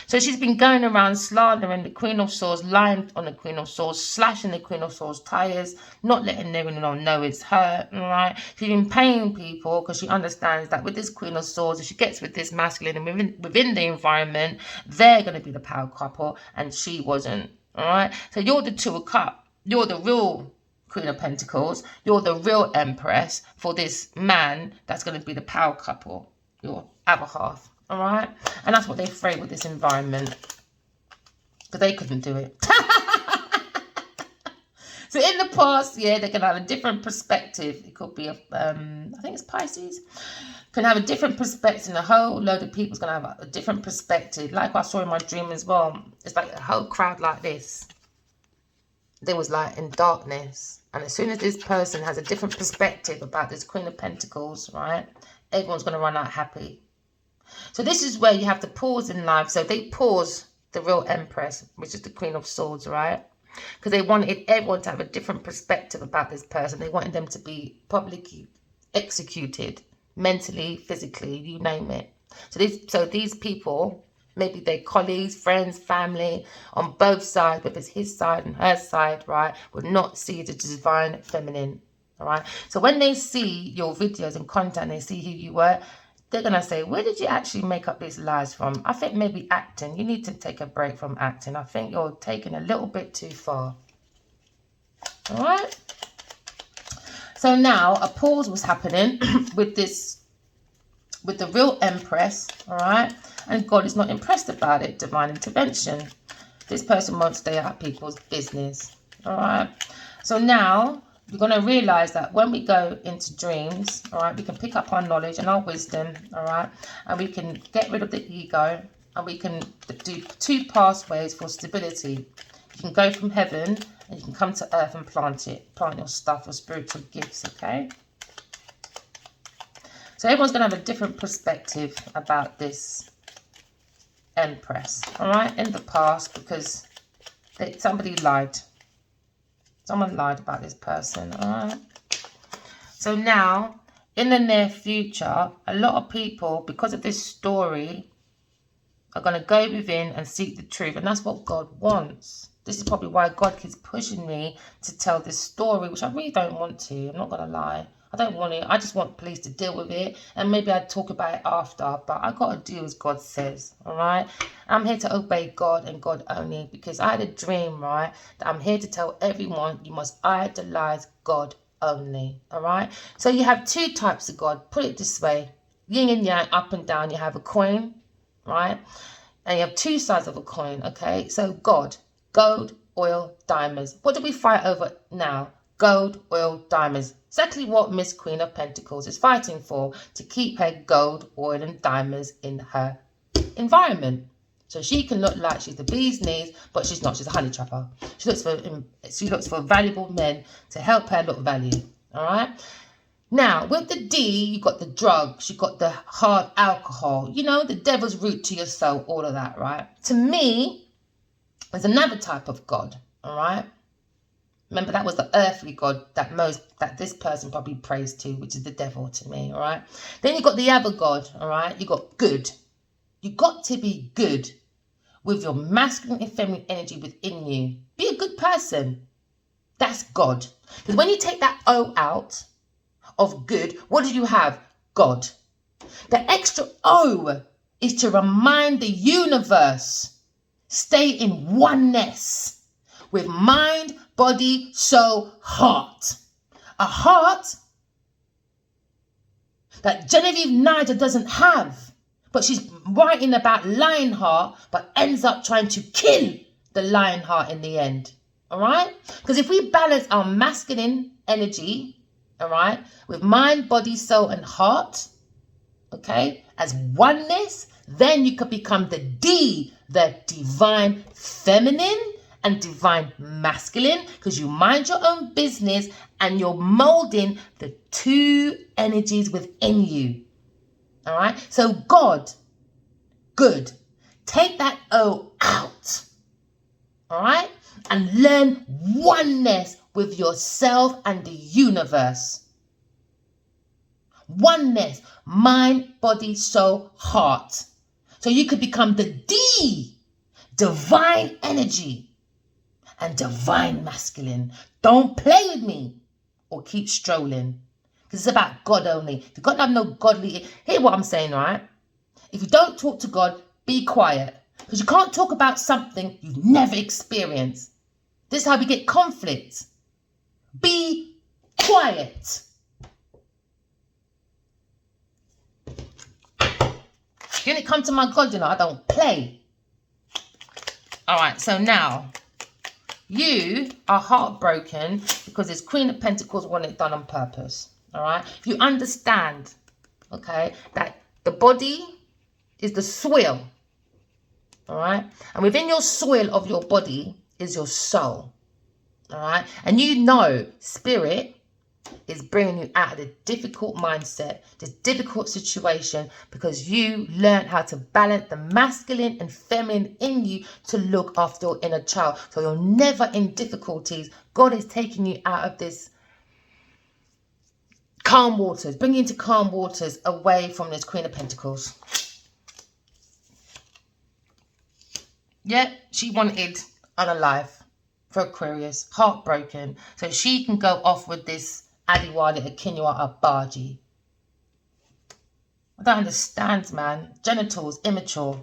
So she's been going around slandering the Queen of Swords, lying on the Queen of Swords, slashing the Queen of Swords tires, not letting everyone know it's her, all right? She's been paying people because she understands that with this Queen of Swords, if she gets with this masculine and within the environment, they're going to be the power couple, and she wasn't. All right, so you're the Two of Cups. You're the real Queen of Pentacles. You're the real Empress for this man that's going to be the power couple, your other half. All right, and that's what they afraid with this environment, because they couldn't do it. So in the past, yeah, they can have a different perspective. It could be, I think it's Pisces. Can have a different perspective, and a whole load of people's going to have a different perspective. Like I saw in my dream as well. It's like a whole crowd like this. They was like in darkness. And as soon as this person has a different perspective about this Queen of Pentacles, right, everyone's going to run out happy. So this is where you have to pause in life. So they pause the real Empress, which is the Queen of Swords, right? Because they wanted everyone to have a different perspective about this person. They wanted them to be publicly executed, mentally, physically, you name it. So these people, maybe their colleagues, friends, family, on both sides, whether it's his side and her side, right, would not see the divine feminine, all right? So when they see your videos and content, they see who you were, they're going to say, where did you actually make up these lies from? I think maybe acting. You need to take a break from acting. I think you're taking a little bit too far. All right? So now a pause was happening with the real Empress, all right? And God is not impressed about it, divine intervention. This person won't stay out of people's business, all right? So now you're going to realize that when we go into dreams, all right, we can pick up our knowledge and our wisdom, all right, and we can get rid of the ego, and we can do two pathways for stability. You can go from heaven and you can come to earth and plant your stuff, your spiritual gifts, okay? So everyone's going to have a different perspective about this Empress, all right, in the past, because somebody lied. Someone lied about this person, all right? So now, in the near future, a lot of people, because of this story, are going to go within and seek the truth. And that's what God wants. This is probably why God keeps pushing me to tell this story, which I really don't want to. I'm not going to lie. I don't want it. I just want police to deal with it. And maybe I'd talk about it after. But I got to do as God says. All right. I'm here to obey God and God only. Because I had a dream, right, that I'm here to tell everyone you must idolize God only. All right. So you have two types of God. Put it this way. Yin and yang, up and down. You have a coin, right? And you have two sides of a coin. Okay. So God, gold, oil, diamonds. What do we fight over now? Gold, oil, diamonds. Exactly what Miss Queen of Pentacles is fighting for, to keep her gold, oil and diamonds in her environment. So she can look like she's the bee's knees, but she's not. She's a honey trapper. She looks for valuable men to help her look value. All right. Now, with the D, you got the drugs, you got the hard alcohol, you know, the devil's root to your soul, all of that, right? To me, there's another type of God, all right? Remember, that was the earthly God that this person probably prays to, which is the devil to me, all right? Then you got the other God, all right? You got good. You got to be good with your masculine and feminine energy within you. Be a good person. That's God. Because when you take that O out of good, what do you have? God. The extra O is to remind the universe, stay in oneness with mind, body, soul, heart. A heart that Genevieve Nigel doesn't have. But she's writing about Lionheart, but ends up trying to kill the Lionheart in the end. All right? Because if we balance our masculine energy, all right, with mind, body, soul, and heart, okay, as oneness, then you could become the divine feminine and divine masculine, because you mind your own business and you're molding the two energies within you. All right? So God, good. Take that O out. All right? And learn oneness with yourself and the universe. Oneness, mind, body, soul, heart. So you could become the divine energy and divine masculine. Don't play with me or keep strolling. Because it's about God only. If you've got to have no godly... Hear what I'm saying, right? If you don't talk to God, be quiet. Because you can't talk about something you've never experienced. This is how we get conflict. Be quiet. When it comes to my God, you know, I don't play. All right, so now you are heartbroken because this Queen of Pentacles wanted it done on purpose. All right, you understand, okay, that the body is the soil. All right, and within your soil of your body is your soul. All right, and you know spirit is bringing you out of the difficult mindset, this difficult situation, because you learned how to balance the masculine and feminine in you to look after your inner child. So you're never in difficulties. God is taking you out of this calm waters, bringing you into calm waters away from this Queen of Pentacles. Yeah, she wanted unalive for Aquarius, heartbroken, so she can go off with this Adiwali Akinwa Abaji. I don't understand, man. Genitals, immature.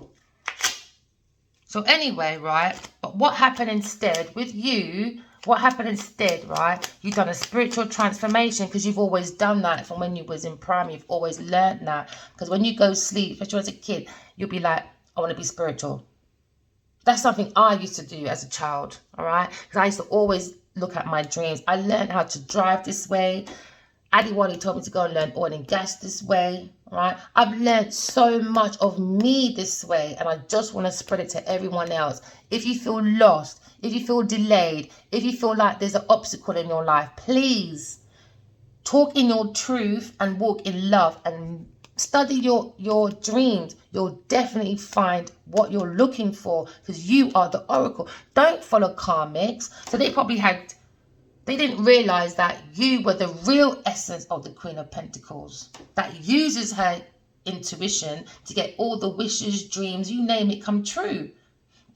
So anyway, right, but what happened instead with you, right, you've done a spiritual transformation, because you've always done that from when you was in primary. You've always learned that, because when you go sleep, especially as a kid, you'll be like, I want to be spiritual. That's something I used to do as a child, all right? Because I used to always look at my dreams. I learned how to drive this way. Adiwali told me to go and learn oil and gas this way, all right? I've learned so much of me this way, and I just want to spread it to everyone else. If you feel lost, if you feel delayed, if you feel like there's an obstacle in your life, please talk in your truth and walk in love and study your dreams. You'll definitely find what you're looking for, because you are the oracle. Don't follow karmics. So they didn't realize that you were the real essence of the Queen of Pentacles, that uses her intuition to get all the wishes, dreams, you name it, come true.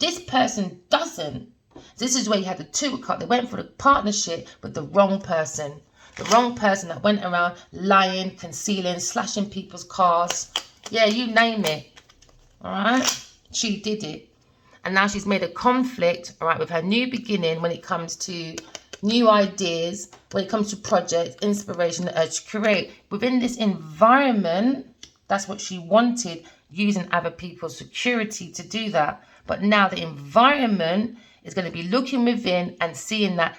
This person doesn't. This is where you had the Two of Cups. They went for the partnership with the wrong person. The wrong person that went around lying, concealing, slashing people's cars. Yeah, you name it. All right? She did it. And now she's made a conflict, all right, with her new beginning when it comes to new ideas, when it comes to projects, inspiration, the urge to create. Within this environment, that's what she wanted, using other people's security to do that. But now the environment is going to be looking within and seeing that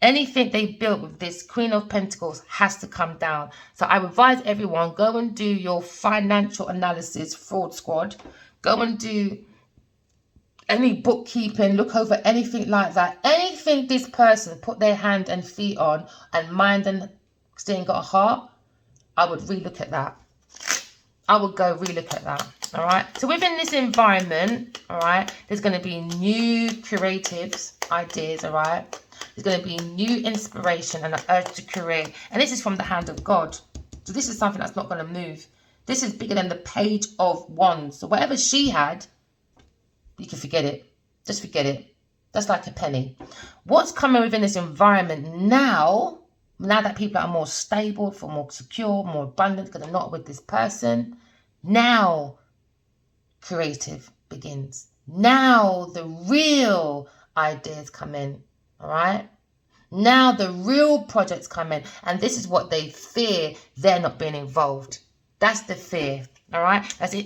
anything they built with this Queen of Pentacles has to come down. So I advise everyone, go and do your financial analysis, fraud squad. Go and do any bookkeeping, look over anything like that. Anything this person put their hand and feet on and mind and still ain't got a heart, I would relook at that. I would go relook at that. All right. So within this environment, all right, there's going to be new creatives, ideas, all right. There's going to be new inspiration and an urge to create. And this is from the hand of God. So this is something that's not going to move. This is bigger than the Page of Wands. So whatever she had, you can forget it. Just forget it. That's like a penny. What's coming within this environment now that people are more stable, feel more secure, more abundant, because they're not with this person, now creative begins. Now the real ideas come in. All right. Now the real projects come in, and this is what they fear, they're not being involved. That's the fear. All right,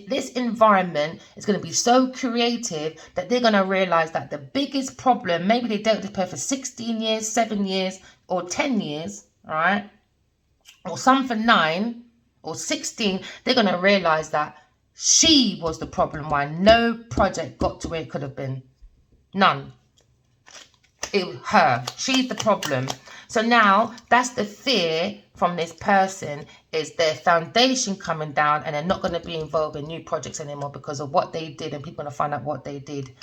this environment is going to be so creative that they're going to realize that the biggest problem, maybe they dealt with her for 16 years, 7 years, or 10 years, all right, or some for 9 or 16, they're going to realize that she was the problem why no project got to where it could have been. None. It was her. She's the problem. So now that's the fear from this person, is their foundation coming down and they're not going to be involved in new projects anymore because of what they did, and people are going to find out what they did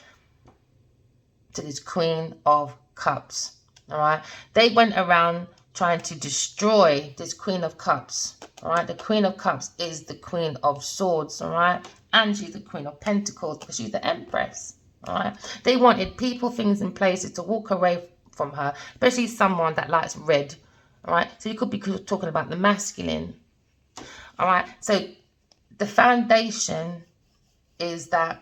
to this Queen of Cups. All right. They went around trying to destroy this Queen of Cups. All right. The Queen of Cups is the Queen of Swords. All right. And she's the Queen of Pentacles because she's the Empress. All right. They wanted people, things, and places to walk away from her, especially someone that likes red. All right. So you could be talking about the masculine. All right. So the foundation is that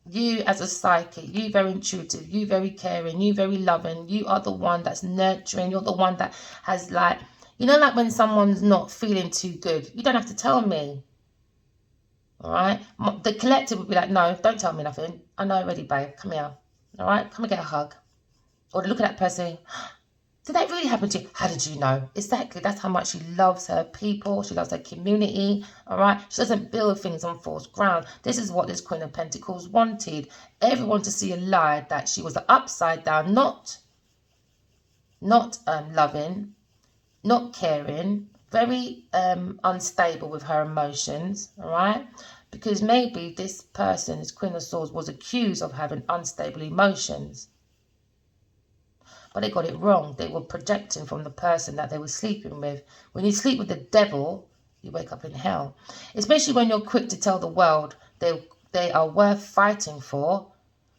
you as a psychic, you very intuitive, you very caring, you very loving, you are the one that's nurturing, you're the one that has, like, you know, like when someone's not feeling too good, you don't have to tell me. All right. The collective would be like, no, don't tell me nothing. I know already, babe. Come here. All right. Come and get a hug. Or they look at that person, did that really happen to you? How did you know? Exactly. That's how much she loves her people. She loves her community. All right. She doesn't build things on false ground. This is what this Queen of Pentacles wanted. Everyone to see a lie that she was the upside down, not loving, not caring, very unstable with her emotions. All right. Because maybe this person, this Queen of Swords, was accused of having unstable emotions. But they got it wrong. They were projecting from the person that they were sleeping with. When you sleep with the devil, you wake up in hell. Especially when you're quick to tell the world they are worth fighting for,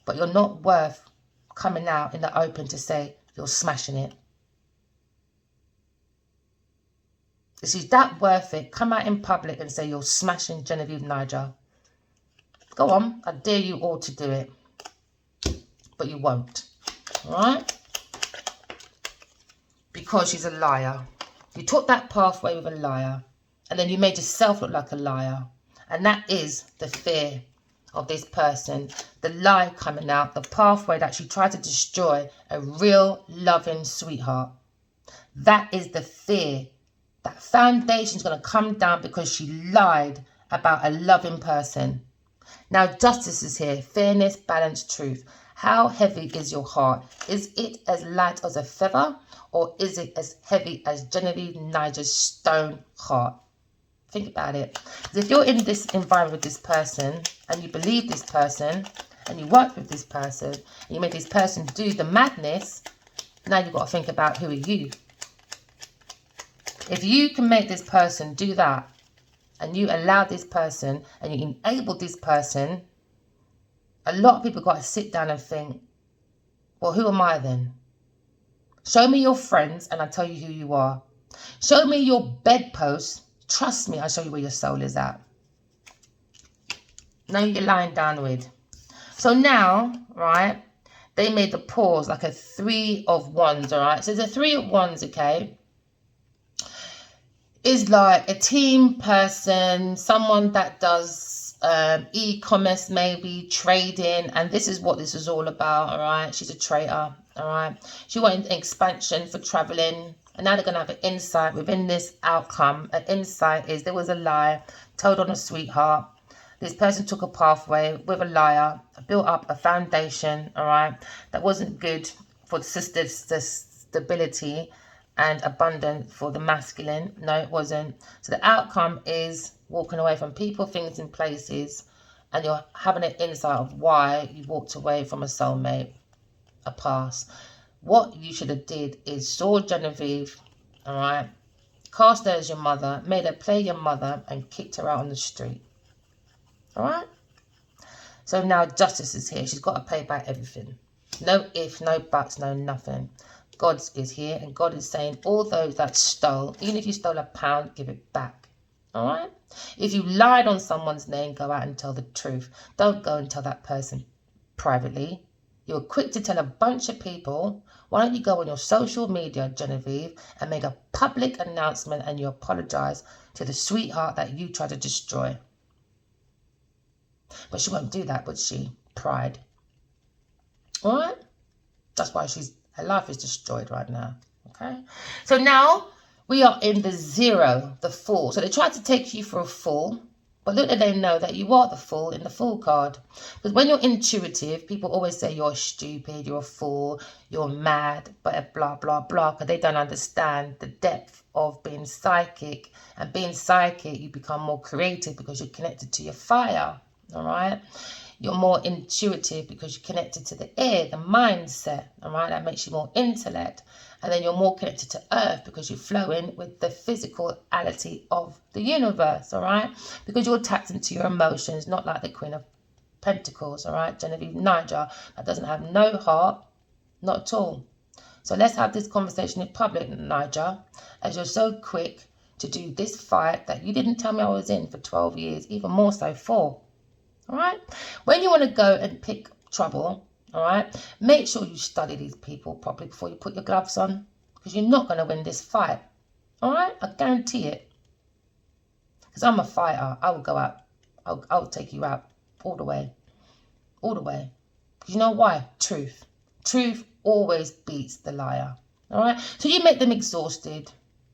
but you're not worth coming out in the open to say you're smashing it. If she's that worth it, come out in public and say you're smashing Genevieve Nigel. Go on. I dare you all to do it. But you won't. All right? Because she's a liar. You took that pathway with a liar, and then you made yourself look like a liar. And that is the fear of this person. The lie coming out, the pathway that she tried to destroy a real loving sweetheart. That is the fear. That foundation is going to come down because she lied about a loving person. Now justice is here. Fairness, balance, truth. How heavy is your heart? Is it as light as a feather, or is it as heavy as Genevieve Nigel's stone heart? Think about it. Because if you're in this environment with this person, and you believe this person, and you work with this person, and you make this person do the madness, now you've got to think about, who are you? If you can make this person do that, and you allow this person, and you enable this person, a lot of people got to sit down and think, well, who am I then? Show me your friends and I'll tell you who you are. Show me your bedpost. Trust me, I'll show you where your soul is at. Know you're lying down with. So now, right, they made the pause like a 3 of Wands, all right? So the 3 of Wands, okay, is like a team person, someone that does e-commerce, maybe trading, and this is what this is all about. All right, she's a traitor. All right, she wanted expansion for traveling, and now they're gonna have an insight within this outcome. An insight is there was a lie told on a sweetheart. This person took a pathway with a liar, built up a foundation, all right, that wasn't good for the stability and abundance for the masculine. No, it wasn't. So the outcome is walking away from people, things, and places, and you're having an insight of why you walked away from a soulmate, a past. What you should have did is saw Genevieve, all right, cast her as your mother, made her play your mother, and kicked her out on the street. All right. So now justice is here. She's got to pay back everything. No if, no buts, no nothing. God is here, and God is saying, all those that stole, even if you stole £1, give it back. All right? If you lied on someone's name, go out and tell the truth. Don't go and tell that person privately. You were quick to tell a bunch of people. Why don't you go on your social media, Genevieve, and make a public announcement and you apologize to the sweetheart that you tried to destroy? But she won't do that, would she? Pride. All right? That's why her life is destroyed right now. Okay? So now we are in the zero, the fool. So they try to take you for a fool. But little do they know that you are the fool in the fool card. Because when you're intuitive, people always say you're stupid, you're a fool, you're mad, but blah, blah, blah. Because they don't understand the depth of being psychic. And being psychic, you become more creative because you're connected to your fire. All right? You're more intuitive because you're connected to the air, the mindset. All right? That makes you more intellect. And then you're more connected to earth because you're flowing with the physicality of the universe, all right? Because you're tapped into your emotions, not like the Queen of Pentacles, all right? Genevieve Niger, that doesn't have no heart, not at all. So let's have this conversation in public, Niger, as you're so quick to do this fight that you didn't tell me I was in for 12 years, even more so 4, all right? When you want to go and pick trouble, all right, make sure you study these people properly before you put your gloves on, because you're not going to win this fight. All right, I guarantee it. Because I'm a fighter. I will go out. I'll take you out all the way. All the way. Because you know why? Truth. Truth always beats the liar. All right, so you make them exhausted.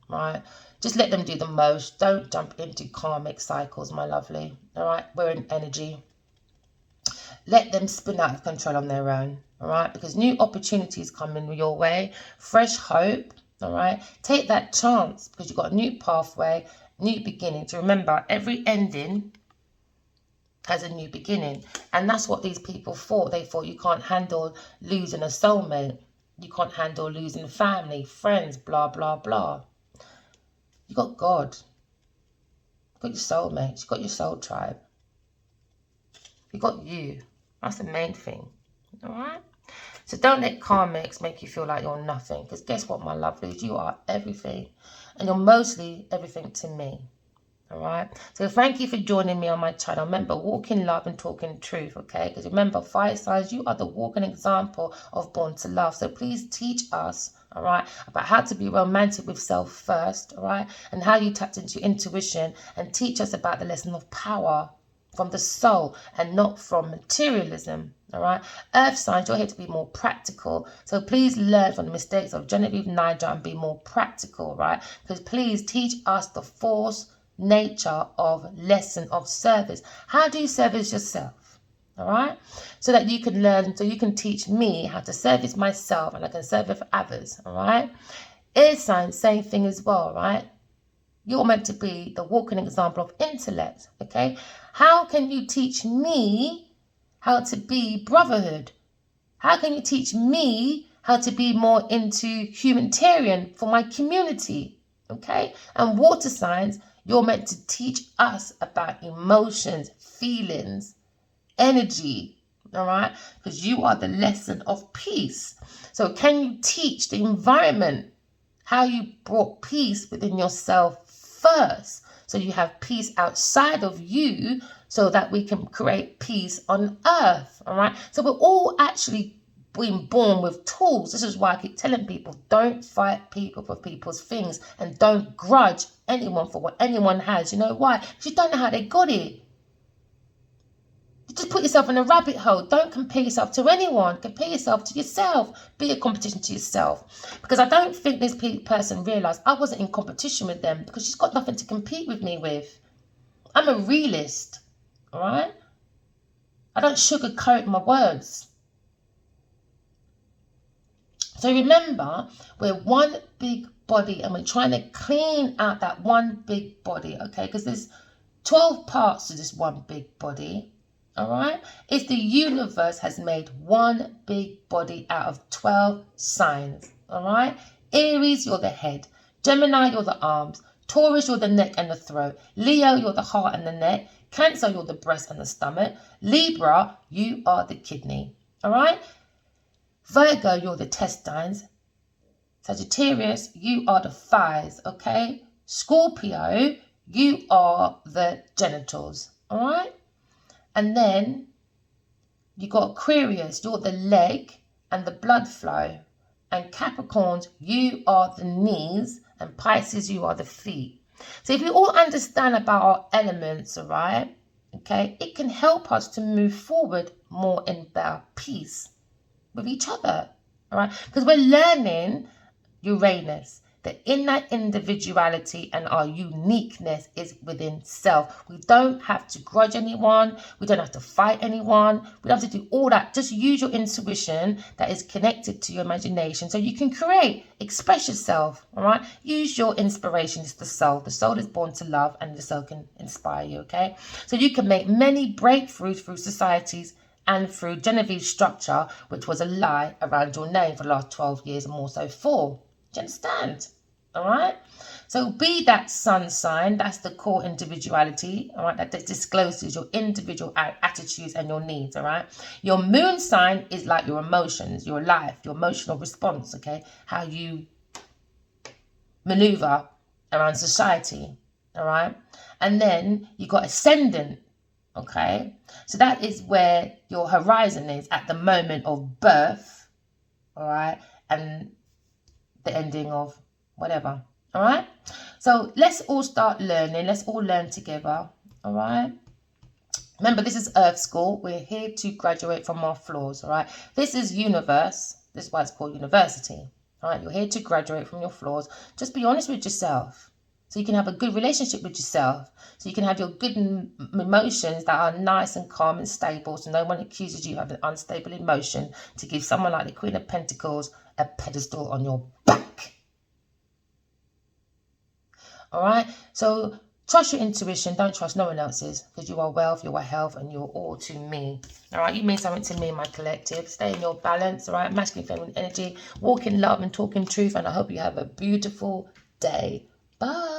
Right, just let them do the most. Don't jump into karmic cycles, my lovely. All right, we're in energy. Let them spin out of control on their own, all right? Because new opportunities come in your way, fresh hope, all right? Take that chance because you've got a new pathway, new beginning. To remember, every ending has a new beginning. And that's what these people thought. They thought you can't handle losing a soulmate. You can't handle losing family, friends, blah, blah, blah. You got God. You got your soulmates. You got your soul tribe. You got you. That's the main thing, all right? So don't let karmics make you feel like you're nothing, because guess what, my lovelies? You are everything, and you're mostly everything to me, all right? So thank you for joining me on my channel. Remember, walking love and talking truth, okay? Because remember, fire signs, you are the walking example of born to love. So please teach us, all right, about how to be romantic with self first, all right? And how you tapped into your intuition, and teach us about the lesson of power from the soul and not from materialism, all right? Earth signs, you're here to be more practical. So please learn from the mistakes of Genevieve Niger and be more practical, right? Because please teach us the force, nature of lesson of service. How do you service yourself, all right? So that you can learn, so you can teach me how to service myself and I can service others, all right? Air signs, same thing as well, right? You're meant to be the walking example of intellect, okay? How can you teach me how to be brotherhood? How can you teach me how to be more into humanitarian for my community, okay? And water signs, you're meant to teach us about emotions, feelings, energy, all right? Because you are the lesson of peace. So can you teach the environment how you brought peace within yourself first, so you have peace outside of you, so that we can create peace on earth, all right? So we're all actually being born with tools. This is why I keep telling people, don't fight people for people's things, and don't grudge anyone for what anyone has. You know why? Because you don't know how they got it. You just put yourself in a rabbit hole. Don't compare yourself to anyone. Compare yourself to yourself. Be a competition to yourself. Because I don't think this person realised I wasn't in competition with them, because she's got nothing to compete with me with. I'm a realist, all right? I don't sugarcoat my words. So remember, we're one big body and we're trying to clean out that one big body, okay? Because there's 12 parts to this one big body. All right, it's the universe has made one big body out of 12 signs. All right, Aries, you're the head. Gemini, you're the arms. Taurus, you're the neck and the throat. Leo, you're the heart and the neck. Cancer, you're the breast and the stomach. Libra, you are the kidney. All right, Virgo, you're the intestines. Sagittarius, you are the thighs. Okay, Scorpio, you are the genitals. All right. And then you got Aquarius, you're the leg and the blood flow. And Capricorns, you are the knees. And Pisces, you are the feet. So if you all understand about our elements, all right, okay, it can help us to move forward more in better peace with each other, all right? Because we're learning Uranus, that in that individuality and our uniqueness is within self. We don't have to grudge anyone. We don't have to fight anyone. We don't have to do all that. Just use your intuition that is connected to your imagination so you can create, express yourself, all right? Use your inspiration. It's the soul. The soul is born to love and the soul can inspire you, okay? So you can make many breakthroughs through societies and through Genevieve's structure, which was a lie around your name for the last 12 years and more so for. Do you understand? All right. So be that sun sign. That's the core individuality. All right. That discloses your individual attitudes and your needs. All right. Your moon sign is like your emotions, your life, your emotional response. Okay. How you maneuver around society. All right. And then you got ascendant. Okay. So that is where your horizon is at the moment of birth. All right. And the ending of whatever. All right. So let's all start learning. Let's all learn together. All right. Remember, this is Earth School. We're here to graduate from our flaws. All right. This is universe. This is why it's called university. All right. You're here to graduate from your flaws. Just be honest with yourself so you can have a good relationship with yourself. So you can have your good emotions that are nice and calm and stable. So no one accuses you of an unstable emotion to give someone like the Queen of Pentacles a pedestal on your back. All right. So trust your intuition. Don't trust no one else's, because you are wealth, you are health, and you're all to me. All right. You mean something to me, my collective. Stay in your balance. All right. Masculine, feminine energy. Walk in love and talk in truth. And I hope you have a beautiful day. Bye.